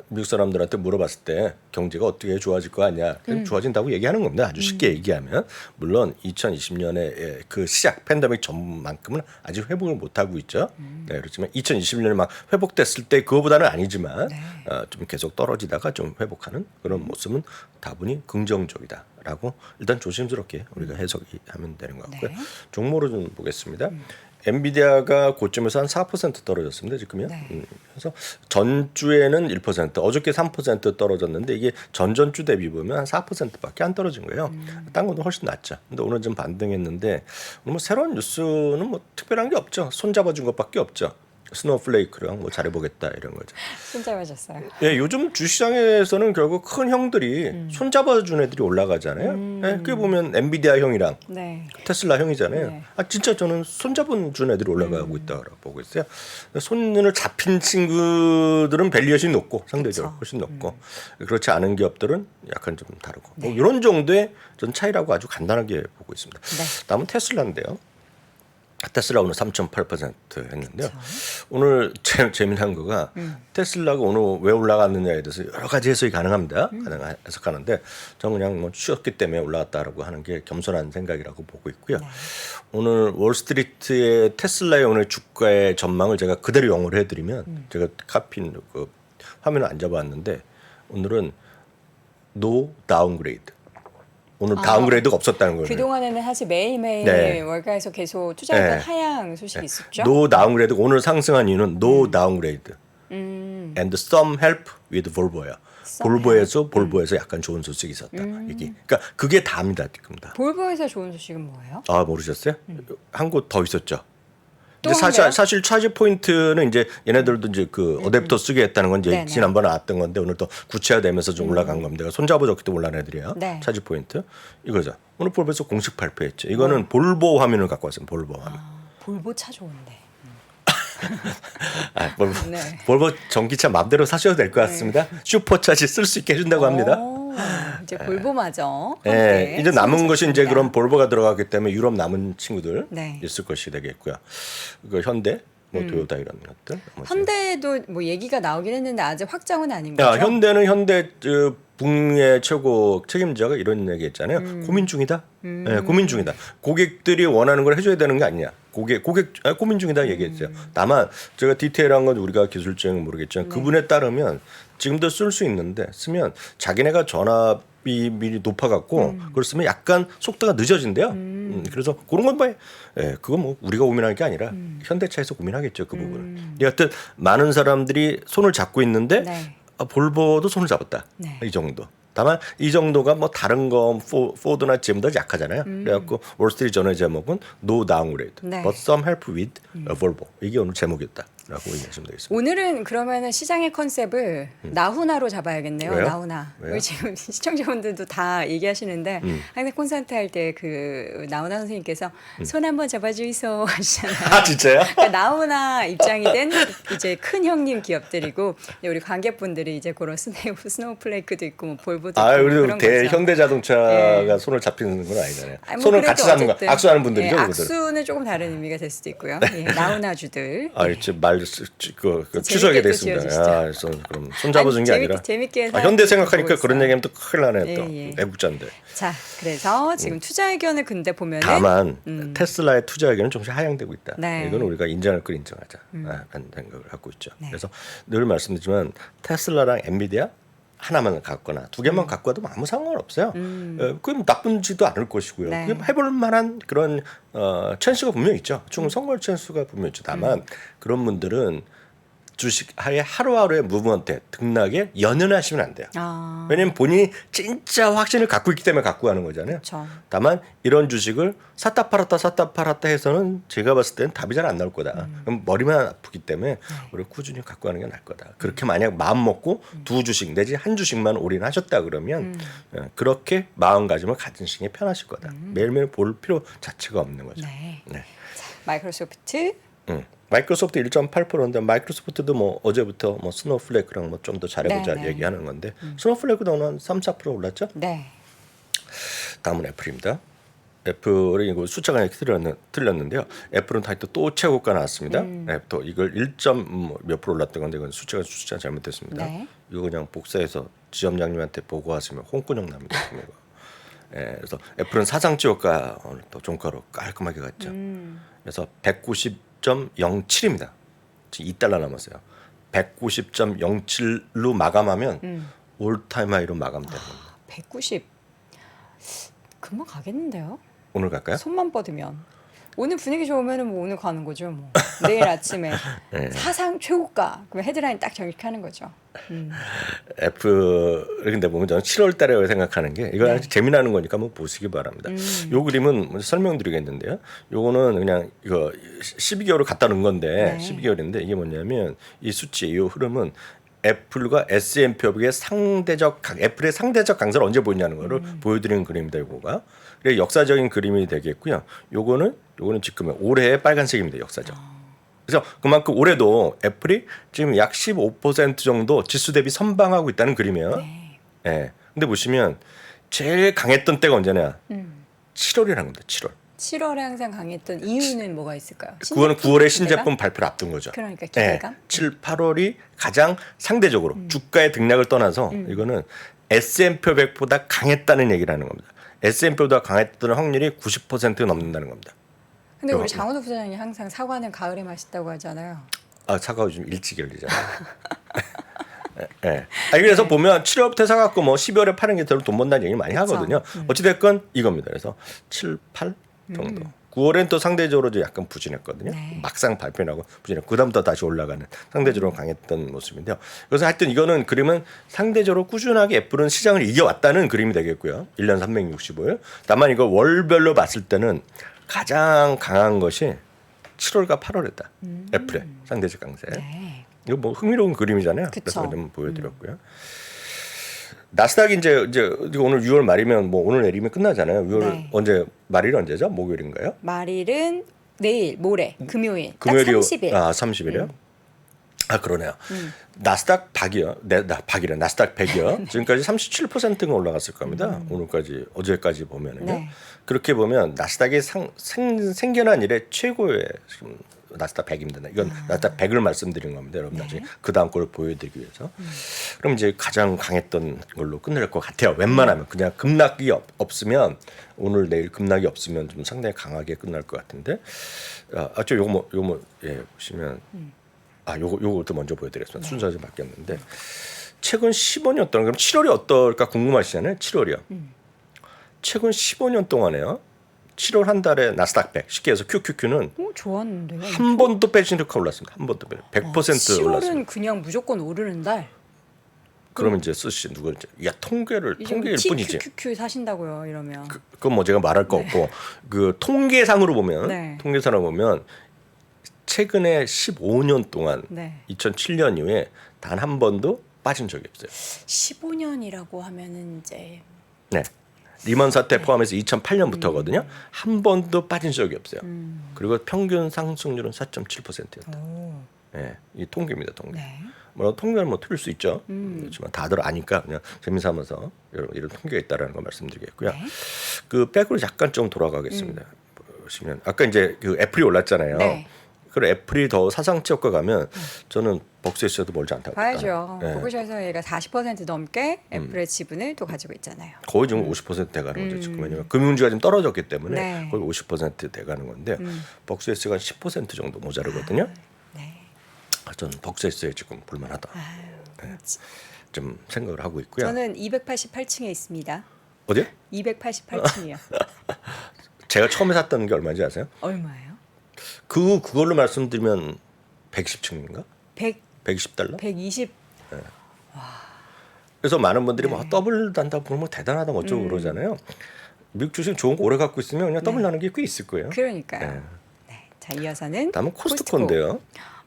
미국 사람들한테 물어봤을 때 경제가 어떻게 좋아질 거 아니야? 좋아진다고 얘기하는 겁니다. 아주 쉽게 얘기하면 물론 2020년에 그 시작 팬데믹 전만큼은 아직 회복을 못 하고 있죠. 네, 그렇지만 2021년에 막 회복됐을 때 그거보다는 아니지만 좀 계속 떨어지다가 좀 회복하는 그런 모습은 다분히 긍정적이다라고 일단 조심스럽게 우리가 해석하면 되는 것 같고요. 네. 종목으로 좀 보겠습니다. 엔비디아가 고점에서 한 4% 떨어졌습니다. 지금요. 네. 그래서 전주에는 1%, 어저께 3% 떨어졌는데 이게 전전주 대비 보면 한 4%밖에 안 떨어진 거예요. 딴 것도 훨씬 낫죠. 근데 오늘 좀 반등했는데 오늘 뭐 새로운 뉴스는 뭐 특별한 게 없죠. 손 잡아준 것밖에 없죠. 스노우플레이크랑 뭐 잘해보겠다 이런 거죠. 손잡아줬어요. 예, 요즘 주시장에서는 결국 큰 형들이 손 잡아준 애들이 올라가잖아요. 예, 그게 보면 엔비디아 형이랑 네. 테슬라 형이잖아요. 네. 진짜 저는 손 잡은 준 애들이 올라가고 있다고 보고 있어요. 손을 잡힌 친구들은 밸류에이션이 높고 상대적으로 훨씬 높고 그렇지 않은 기업들은 약간 좀 다르고 뭐 이런 정도의 전 차이라고 아주 간단하게 보고 있습니다. 네. 다음은 테슬라인데요. 테슬라 오늘 3.8% 했는데요. 오늘 재미난 거가 테슬라가 오늘 왜 올라갔느냐에 대해서 여러 가지 해석이 가능합니다. 해석하는데 저는 그냥 뭐 쉬었기 때문에 올라갔다라고 하는 게 겸손한 생각이라고 보고 있고요. 네. 오늘 월스트리트의 테슬라의 오늘 주가의 전망을 제가 그대로 영어로 해드리면 제가 카피인 그 화면을 안 잡아왔는데 오늘은 no downgrade. 오늘 다운그레이드가 없었다는 거예요. 그동안에는 사실 매일매일 네. 월가에서 계속 투자했던 네. 하향 소식이 있었죠. No downgrade 오늘 상승한 이유는 no downgrade and some help with Volvo예요. 볼보에서 약간 좋은 소식이 있었다. 이게 그러니까 그게 다입니다 지금 다. 볼보에서 좋은 소식은 뭐예요? 아 모르셨어요? 한 곳 더 있었죠. 또 근데 한대요? 사실 차지 포인트는 이제 얘네들도 이제 그 어댑터 쓰게 했다는 건 이제 네네. 지난번에 나왔던 건데 오늘 또 구체화되면서 좀 올라간 겁니다. 손잡아 적기도 올라간 애들이에요. 네. 차지 포인트 이거죠. 오늘 볼보에서 공식 발표했죠. 이거는 볼보 화면을 갖고 왔어요. 볼보 화면. 볼보 차 좋은데. 볼보, 네. 볼보 전기차 마음대로 사셔도 될 것 같습니다. 슈퍼차지 쓸 수 있게 해준다고 합니다. 오, 이제 볼보마저. 예, 함께 이제 남은 것이 이제 소개해주십니다. 그런 볼보가 들어가기 때문에 유럽 남은 친구들 네. 있을 것이 되겠고요. 그 현대, 뭐 도요타 이런 것들. 현대도 뭐 얘기가 나오긴 했는데 아직 확정은 아닌 거죠. 야, 현대는 현대 북의 최고 책임자가 이런 얘기했잖아요. 고민 중이다. 예, 고민 중이다. 고객들이 원하는 걸 해줘야 되는 게 아니냐. 고객 고민 중이다 얘기했어요. 다만 제가 디테일한 건 우리가 기술적인 모르겠지만 그분에 따르면 지금도 쓸 수 있는데 쓰면 자기네가 전압이 미리 높아갖고 그걸 쓰면 약간 속도가 늦어진대요. 그래서 그런 건 뭐, 예, 그건 뭐 우리가 고민할 게 아니라 현대차에서 고민하겠죠 그 부분을. 여하튼 많은 사람들이 손을 잡고 있는데 네. 볼보도 손을 잡았다. 네. 이 정도. 다만 이 정도가 뭐 다른 거 포드나 GM보다 약하잖아요. 그래갖고 월스트리트 저널 제목은 No Downgrade, 네. but some help with Volvo. 이게 오늘 제목이었다라고 이해하시면 되겠습니다. 오늘은 그러면은 시장의 컨셉을 나훈아로 잡아야겠네요. 왜요? 나훈아. 왜요? 우리 지금 시청자분들도 다 얘기하시는데 항상 콘서트 할 때 그 나훈아 선생님께서 손 한번 잡아주이소 하시잖아요. 아 진짜요? 그러니까 나훈아 입장이 된 이제 큰 형님 기업들이고 우리 관객분들이 이제 그런 스노우플레이크도 있고 뭐 볼보도 있고 그래도 그런 거죠. 현대자동차가 손을 잡히는 건 아니잖아요. 아니, 뭐 손을 그래도 같이 잡는 거, 어쨌든, 악수하는 분들이죠. 예, 그분들. 악수는 조금 다른 의미가 될 수도 있고요. 예, 나훈아주들. 이제 취소하게 또 됐습니다. 지어주시죠. 그래서 그럼 손 잡아준 게 아니, 아니라. 재밌게 현대 보고 생각하니까 그런 있어요. 얘기하면 또 큰일 나네 또. 예, 예. 애국자인데. 자, 그래서 지금 투자 의견을 근데 보면은 다만 테슬라의 투자 의견은 조금씩 하향되고 있다. 네. 이건 우리가 인정할 걸 인정하자 라는 생각을 갖고 있죠. 네. 그래서 늘 말씀드리지만 테슬라랑 엔비디아 하나만 갖거나 두 개만 갖고 와도 아무 상관없어요. 그건 나쁜지도 않을 것이고요. 네. 그게 해볼 만한 그런 찬스가 분명히 있죠. 충분 선거할 찬스가 분명히 있죠. 다만 그런 분들은 주식 하루하루의 무브먼트에 등락에 연연하시면 안 돼요. 아, 왜냐면 본인이 진짜 확신을 갖고 있기 때문에 갖고 가는 거잖아요. 그렇죠. 다만 이런 주식을 샀다 팔았다 해서는 제가 봤을 때는 답이 잘 안 나올 거다. 그럼 머리만 아프기 때문에 우리가 꾸준히 갖고 가는 게 나을 거다. 그렇게 만약 마음 먹고 두 주식 내지 한 주식만 올인하셨다 그러면 그렇게 마음가짐을 가지시는 게 편하실 거다. 매일매일 볼 필요 자체가 없는 거죠. 네. 네. 마이크로소프트 마이크로소프트 1.8%인데 마이크로소프트도 뭐 어제부터 뭐 스노우플레이크랑 뭐 좀 더 잘해보자 네, 네. 얘기하는 건데 스노우플레이크도 오늘 한 3-4% 올랐죠? 네. 다음은 애플입니다. 애플이 이거 숫자가 틀렸는데요. 애플은 다시 또 최고가 나왔습니다. 또 이걸 1몇 프로 올랐던 건데 이건 숫자 잘못됐습니다. 네. 이거 그냥 복사해서 지점장님한테 보고하시면 홍군형 납니다. 예, 그래서 애플은 사상지효가 오늘 또 종가로 깔끔하게 갔죠. 그래서 190.07입니다. 지금 $2 남았어요. 190.07로 마감하면 올타임 하이로 마감되는 겁니다. 190 금방 가겠는데요? 오늘 갈까요? 손만 뻗으면 오늘 분위기 좋으면은 뭐 오늘 가는 거죠. 뭐 내일 아침에 네. 사상 최고가 그럼 헤드라인 딱 정립하는 거죠. 애플 근데 보면 저는 7월 달에 생각하는 게 이거 네. 아주 재미나는 거니까 한번 보시기 바랍니다. 요 그림은 먼저 설명드리겠는데요. 요거는 그냥 이거 12개월을 갖다 놓은 건데 네. 12개월인데 이게 뭐냐면 이 수치 이 흐름은 애플과 S&P의 애플의 상대적 강세를 언제 보이냐는 거를 보여드리는 그림입니다. 요거가. 그래 역사적인 그림이 되겠고요. 요거는 지금 올해의 빨간색입니다. 역사적. 그래서 그만큼 올해도 애플이 지금 약 15% 정도 지수 대비 선방하고 있다는 그림이에요. 네. 예. 근데 보시면 제일 강했던 때가 언제냐? 7월이라는 겁니다. 7월. 7월에 항상 강했던 이유는 뭐가 있을까요? 그거는 신제품 9월에 기대감? 신제품 발표를 앞둔 거죠. 그러니까 기대감. 7, 8월이 가장 상대적으로 주가의 등락을 떠나서 이거는 S&P 500보다 강했다는 얘기라는 겁니다. S&P보다 강했던 확률이 90% 넘는다는 겁니다. 근데 우리 장호도 부장님이 항상 사과는 가을에 맛있다고 하잖아요. 사과가 좀 일찍 열리잖아요. 예. 그래서 보면 7월부터 사갖고 뭐 12월에 파는 게 돈 번다는 얘기를 많이 그쵸. 하거든요. 어찌됐건 이겁니다. 그래서 7, 8 정도. 9월엔 또 상대적으로 좀 약간 부진했거든요. 네. 막상 발표나고 부진했고 그다음부터 다시 올라가는 상대적으로 강했던 모습인데요. 그래서 하여튼 이거는 그림은 상대적으로 꾸준하게 애플은 시장을 이겨왔다는 그림이 되겠고요. 1년 365일. 다만 이거 월별로 봤을 때는 가장 강한 것이 7월과 8월이다. 애플의 상대적 강세. 네. 이거 뭐 흥미로운 그림이잖아요. 그쵸. 그래서 좀 보여드렸고요. 나스닥이 이제 오늘 6월 말이면 뭐 오늘 내리면 끝나잖아요. 6월 네. 언제 말일 언제죠? 목요일인가요? 말일은 내일, 모레, 금요일. 금요일이 딱 30일. 30일이요? 아 그러네요. 나스닥 박이요. 박이래. 나스닥 100이요. 지금까지 37%가 올라갔을 겁니다. 오늘까지 어제까지 보면은요. 네. 그렇게 보면 나스닥이 생겨난 이래 최고의 지금 나스닥 100입니다. 이건 나스닥 100을 말씀드린 겁니다. 여러분 나중에 그 다음 걸 보여드리기 위해서. 그럼 이제 가장 강했던 걸로 끝낼 것 같아요. 웬만하면 그냥 급락이 없으면 오늘 내일 급락이 없으면 좀 상당히 강하게 끝날 것 같은데. 저 요거 예 보시면 요것도 먼저 보여드렸습니다. 순서가 좀 바뀌었는데 최근 15년 동안 그럼 7월이 어떨까 궁금하시잖아요. 7월이요. 최근 15년 동안에요. 7월 한 달에 나스닥 100 쉽게 해서 QQQ는 좋았는데요. 한 번도 빼진 듯 올랐습니다. 한 번도 100% 7월은 올랐습니다. 그냥 무조건 오르는 달. 그러면 이제 쓰시 누가 이제 통계일 뿐이지. TQQQ 사신다고요, 이러면. 그건 뭐 제가 말할 거 없고 그 통계상으로 보면 네. 최근에 15년 동안 네. 2007년 이후에 단 한 번도 빠진 적이 없어요. 15년이라고 하면은 이제 네. 리먼 사태 포함해서 2008년부터거든요. 한 번도 빠진 적이 없어요. 그리고 평균 상승률은 4.7%였다. 예, 이 통계입니다, 통계. 네. 뭐 통계는 뭐 틀릴 수 있죠. 그렇지만 다들 아니까 그냥 재미삼아서 여러분 이런 통계가 있다라는 거 말씀드리겠고요. 네. 그 백으로 잠깐 좀 돌아가겠습니다. 보시면 아까 이제 그 애플이 올랐잖아요. 네. 그리고 애플이 더 사상치 효과 가면 저는 벅스에서도 멀지 않다고 봐야죠. 예. 보고셔서 얘가 40% 넘게 애플의 지분을 또 가지고 있잖아요. 거의 지금 50% 돼가는 거죠. 지금 왜냐면 금융주가 좀 떨어졌기 때문에 네. 거의 50% 돼가는 건데 벅스에스가 10% 정도 모자르거든요. 네. 저는 벅스에스에 지금 볼만하다. 좀 생각을 하고 있고요. 저는 288층에 있습니다. 어디? 288층이요. 제가 처음에 샀던 게 얼마인지 아세요? 얼마예요? 그걸로 말씀드리면 110층인가? 120달러? 120. 그래서 많은 분들이 네. 뭐 더블 단다 보면 뭐 대단하다 뭐 어쩌고 그러잖아요. 미국 주식 좋은 거 오래 갖고 있으면 그냥 더블 나는 게 꽤 있을 거예요. 그러니까요. 네. 네. 자, 이어서는 다음은 코스트코인데요.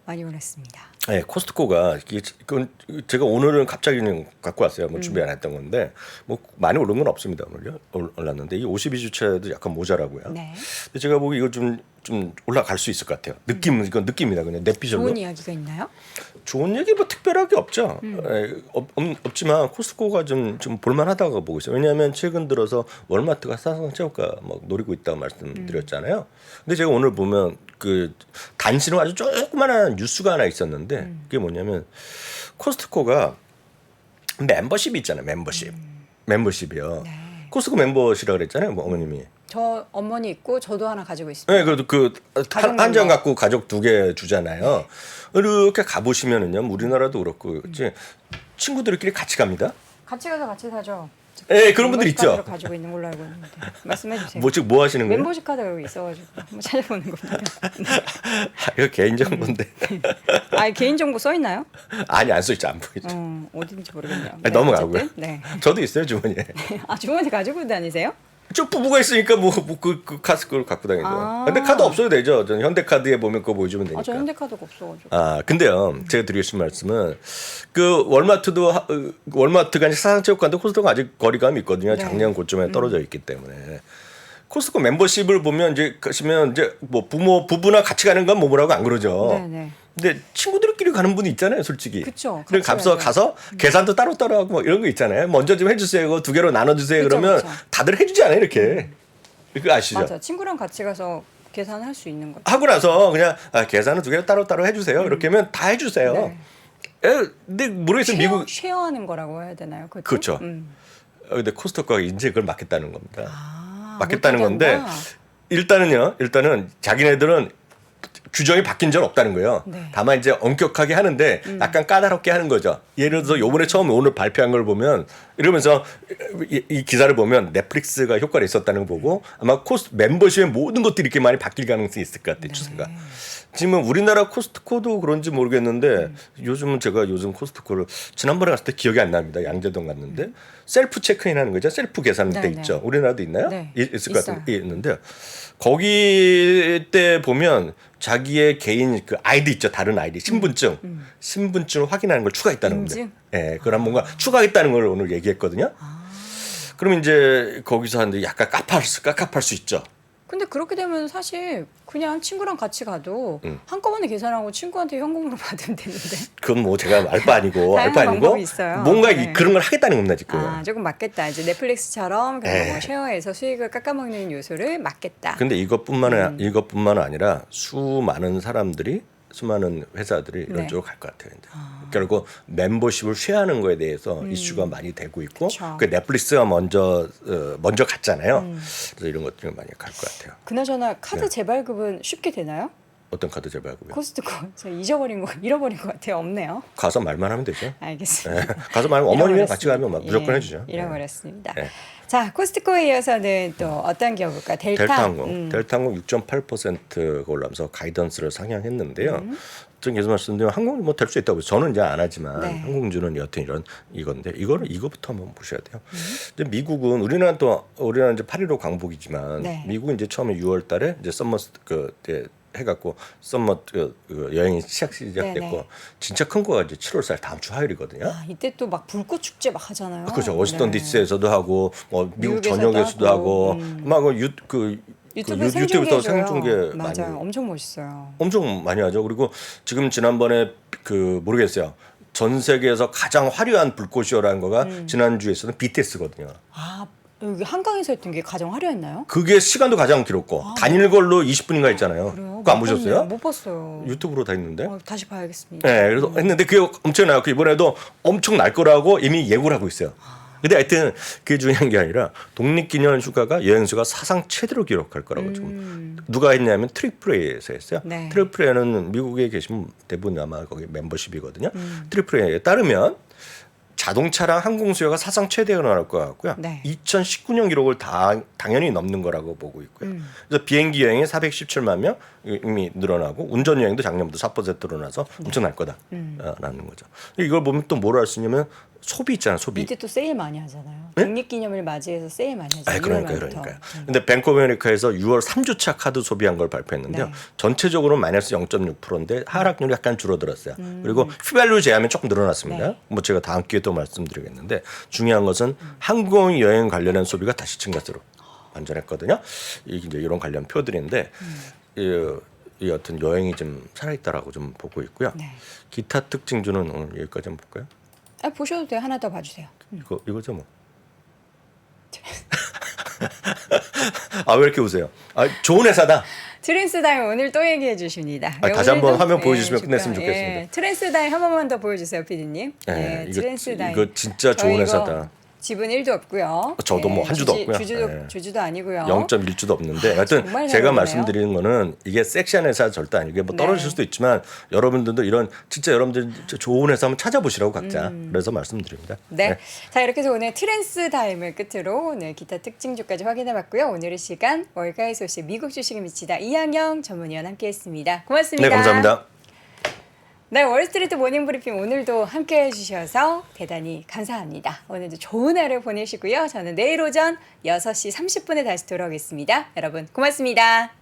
많이 올랐습니다. 네, 코스트코가 그건 제가 오늘은 갑자기 그냥 갖고 왔어요. 뭐 준비 안 했던 건데 뭐 많이 오른 건 없습니다. 오늘요. 올랐는데 이 52주차도 약간 모자라고요. 네. 근데 제가 보기 이거 좀 올라갈 수 있을 것 같아요. 이건 느낌이다 그냥 내피셜로. 좋은 이야기가 있나요? 좋은 얘기 뭐 특별하게 없죠. 없지만 코스트코가 좀 볼만하다고 보고 있어요. 왜냐하면 최근 들어서 월마트가 사상체육가 뭐 노리고 있다고 말씀드렸잖아요. 근데 제가 오늘 보면 그 단신으로 아주 조그만한 뉴스가 하나 있었는데 그게 뭐냐면 코스트코가 멤버십이 있잖아요. 멤버십이요. 네. 코스트코 멤버시라 그랬잖아요. 뭐 어머님이. 저 어머니 있고 저도 하나 가지고 있습니다. 네, 그래도 가족 한 장 멤버. 갖고 가족 2개 주잖아요. 이렇게 가보시면은요, 우리나라도 그렇고, 그치? 친구들끼리 같이 갑니다. 같이 가서 같이 사죠. 예, 그런 분들 멤버십 있죠. 카드를 가지고 있는 걸로 알고 있는데 말씀해 주세요. 뭐 하시는 거예요? 멤버십 카드가 여기 있어가지고 한번 찾아보는 겁니다. 이거 개인정보인데. 개인정보 써 있나요? 아니, 안 써있죠, 안 보이죠. 어딘지 모르겠네요. 아니, 넘어가고요. 어쨌든, 네. 저도 있어요, 주머니에. 주머니 가지고 다니세요? 저 부부가 있으니까 그 카드 그걸 갖고 다니죠. 아. 근데 카드 없어도 되죠. 저는 현대카드에 보면 그거 보여주면 되니까. 저 현대카드가 없어가지고. 근데요, 제가 드리고 싶은 말씀은 그 월마트가 이제 사상체육관도 코스트코가 아직 거리감이 있거든요. 네. 작년 고점에 떨어져 있기 때문에. 코스트코 멤버십을 보면 이제 가시면 이제 뭐 부부나 같이 가는 건 뭐라고 안 그러죠. 네네. 근데 친구들끼리 가는 분이 있잖아요, 솔직히. 그쵸, 그리고 같이 가서 계산도 따로따로 하고 뭐 이런 거 있잖아요. 먼저 좀 해주세요. 그거 2개로 나눠주세요. 그쵸, 그러면 그쵸. 다들 해주지 않아요, 이렇게. 그거 아시죠? 맞아. 친구랑 같이 가서 계산할 수 있는 거죠. 하고 나서 그냥 계산은 2개로 따로따로 해주세요. 이렇게 하면 다 해주세요. 네. 근데 모르겠어요. 미국. 쉐어하는 거라고 해야 되나요? 그것도? 그렇죠. 근데 코스트코가 이제 그걸 막겠다는 겁니다. 막겠다는 못하게 건데 하구나. 일단은 자기네들은 규정이 바뀐 적은 없다는 거예요. 네. 다만 이제 엄격하게 하는데 약간 까다롭게 하는 거죠. 예를 들어서 요번에 처음 오늘 발표한 걸 보면 이러면서 이 기사를 보면 넷플릭스가 효과를 있었다는 거 보고 아마 멤버십의 모든 것들이 이렇게 많이 바뀔 가능성이 있을 것 같아요. 추세가. 지금 우리나라 코스트코도 그런지 모르겠는데 요즘은 제가 요즘 코스트코를 지난번에 갔을 때 기억이 안 납니다. 양재동 갔는데 셀프 체크인 하는 거죠. 셀프 계산대 네, 있죠. 우리나라도 있나요? 네. 있을 것 같은데 있는데 거기 때 보면 자기의 개인 그 아이디 있죠. 다른 아이디 신분증 신분증을 확인하는 걸 추가했다는 인증? 건데. 예, 그런 뭔가 추가했다는 걸 오늘 얘기했거든요. 그럼 이제 거기서 하는데 약간 깝깝할 수 있죠. 근데 그렇게 되면 사실 그냥 친구랑 같이 가도 한꺼번에 계산하고 친구한테 현금으로 받으면 되는데. 그건 뭐 제가 알 바 아니고 다양한 방법이 있어요. 뭔가 네. 그런 걸 하겠다는 겁니다 지금. 아, 조금 맞겠다. 이제 넷플릭스처럼 그냥 뭐 네. 쉐어해서 수익을 깎아먹는 요소를 막겠다. 근데 이것뿐만 아니라 수많은 회사들이 이런 네. 쪽으로 갈 것 같아요. 이제. 결국 멤버십을 쉐어하는 거에 대해서 이슈가 많이 되고 있고, 그쵸. 그 넷플릭스가 먼저 갔잖아요. 그래서 이런 것들이 많이 갈 것 같아요. 그나저나 카드 네. 재발급은 쉽게 되나요? 어떤 카드 재발급이요? 코스트코 저 잃어버린 것 같아요. 없네요. 가서 말만 하면 되죠. 알겠습니다. 가서 말하면 어머님이랑 같이 가면 막 무조건 예, 해주죠. 잃어버렸습니다. 네. 자, 코스트코에 이어서는 또 어떤 기업일까? 델타항공 6.8%가 올라면서 가이던스를 상향했는데요. 좀 계속 말씀드리면 항공이 뭐 될 수 있다고 저는 이제 안 하지만 네. 항공주는 여튼 이건데 이거부터 한번 보셔야 돼요. 이제 미국은 우리나라 이제 8.15 광복이지만 네. 미국은 이제 처음에 6월달에 이제 썸머 이제 해갖고 썸머 그 여행이 시작됐고 네네. 진짜 큰 거가 이제 7월달 다음 주 화요일이거든요. 아, 이때 또 막 불꽃 축제 막 하잖아요. 그렇죠. 워싱턴 네. DC에서도 하고 뭐 미국 미국에서도 전역에서도 하고 막 유튜브 유튜브에서 생중계해줘요. 생중계 맞아요. 많이 엄청 멋있어요. 엄청 많이 하죠. 그리고 지금 지난번에 모르겠어요. 전 세계에서 가장 화려한 불꽃쇼라는 거가 지난주에서는 BTS거든요. 아, 여기 한강에서 했던 게 가장 화려했나요? 그게 시간도 가장 길었고 단일 걸로 20분인가 했잖아요. 그래요? 그거 안 못 보셨어요? 봤네요. 못 봤어요. 유튜브로 다 있는데. 다시 봐야겠습니다. 네, 그래서 했는데 그게 엄청나요. 그 이번에도 엄청 날 거라고 이미 예고를 하고 있어요. 근데 하여튼 그게 중요한 게 아니라 독립기념 휴가가 여행수가 사상 최대로 기록할 거라고 지금 누가 했냐면 트리플A에서 했어요. 네. 트리플A는 미국에 계시면 대부분 아마 거기 멤버십이거든요. 트리플A에 따르면 자동차랑 항공 수요가 사상 최대로 나올 것 같고요. 네. 2019년 기록을 당연히 넘는 거라고 보고 있고요. 그래서 비행기 여행이 417만 명 이미 늘어나고 운전 여행도 작년보다 4% 늘어나서 엄청날 거다라는 거죠. 이걸 보면 또 뭘 알 수 있냐면 소비 있잖아요. 소비. 이때 또 세일 많이 하잖아요. 네? 독립기념일 맞이해서 세일 많이 하잖아요. 그러니까요. 근데 뱅크 오브 아메리카에서 6월 3주차 카드 소비한 걸 발표했는데요. 네. 전체적으로 마이너스 0.6%인데 하락률이 약간 줄어들었어요. 그리고 휘발유 제한이 조금 늘어났습니다. 네. 뭐 제가 다음 기회에 또 말씀드리겠는데 중요한 것은 항공 여행 관련한 소비가 다시 증가세로 반전했거든요. 이게 이제 이런 관련 표들인데 이 어떤 여행이 좀 살아있다라고 좀 보고 있고요. 네. 기타 특징주는 오늘 여기까지 한번 볼까요? 보셔도 돼요. 하나 더 봐주세요. 이거죠 뭐. 아 왜 이렇게 웃어요? 아 좋은 회사다. 트랜스다임 오늘 또 얘기해 주십니다. 다시 한번 화면 보여주시면 주가, 끝냈으면 좋겠습니다. 트랜스다임 한 번만 더 보여주세요, 피디님. 트랜스다임. 이거 진짜 좋은 저희 회사다. 지분 1도 없고요. 저도 뭐 한 주도 없고요. 주주도 아니고요. 0.1주도 없는데 하여튼 정말 제가 잘하네요. 말씀드리는 거는 이게 섹시한 회사 절대 아니고 이게 뭐 떨어질 네. 수도 있지만 여러분들도 이런 진짜 여러분들 좋은 회사 한번 찾아보시라고 각자 그래서 말씀드립니다. 네. 자, 이렇게 해서 오늘 트랜스다임을 끝으로 오늘 기타 특징주까지 확인해봤고요. 오늘의 시간 월가의 소식 미국 주식에 미치다 이항영 전문위원 함께했습니다. 고맙습니다. 네, 감사합니다. 네, 월스트리트 모닝브리핑 오늘도 함께해 주셔서 대단히 감사합니다. 오늘도 좋은 하루 보내시고요. 저는 내일 오전 6시 30분에 다시 돌아오겠습니다. 여러분 고맙습니다.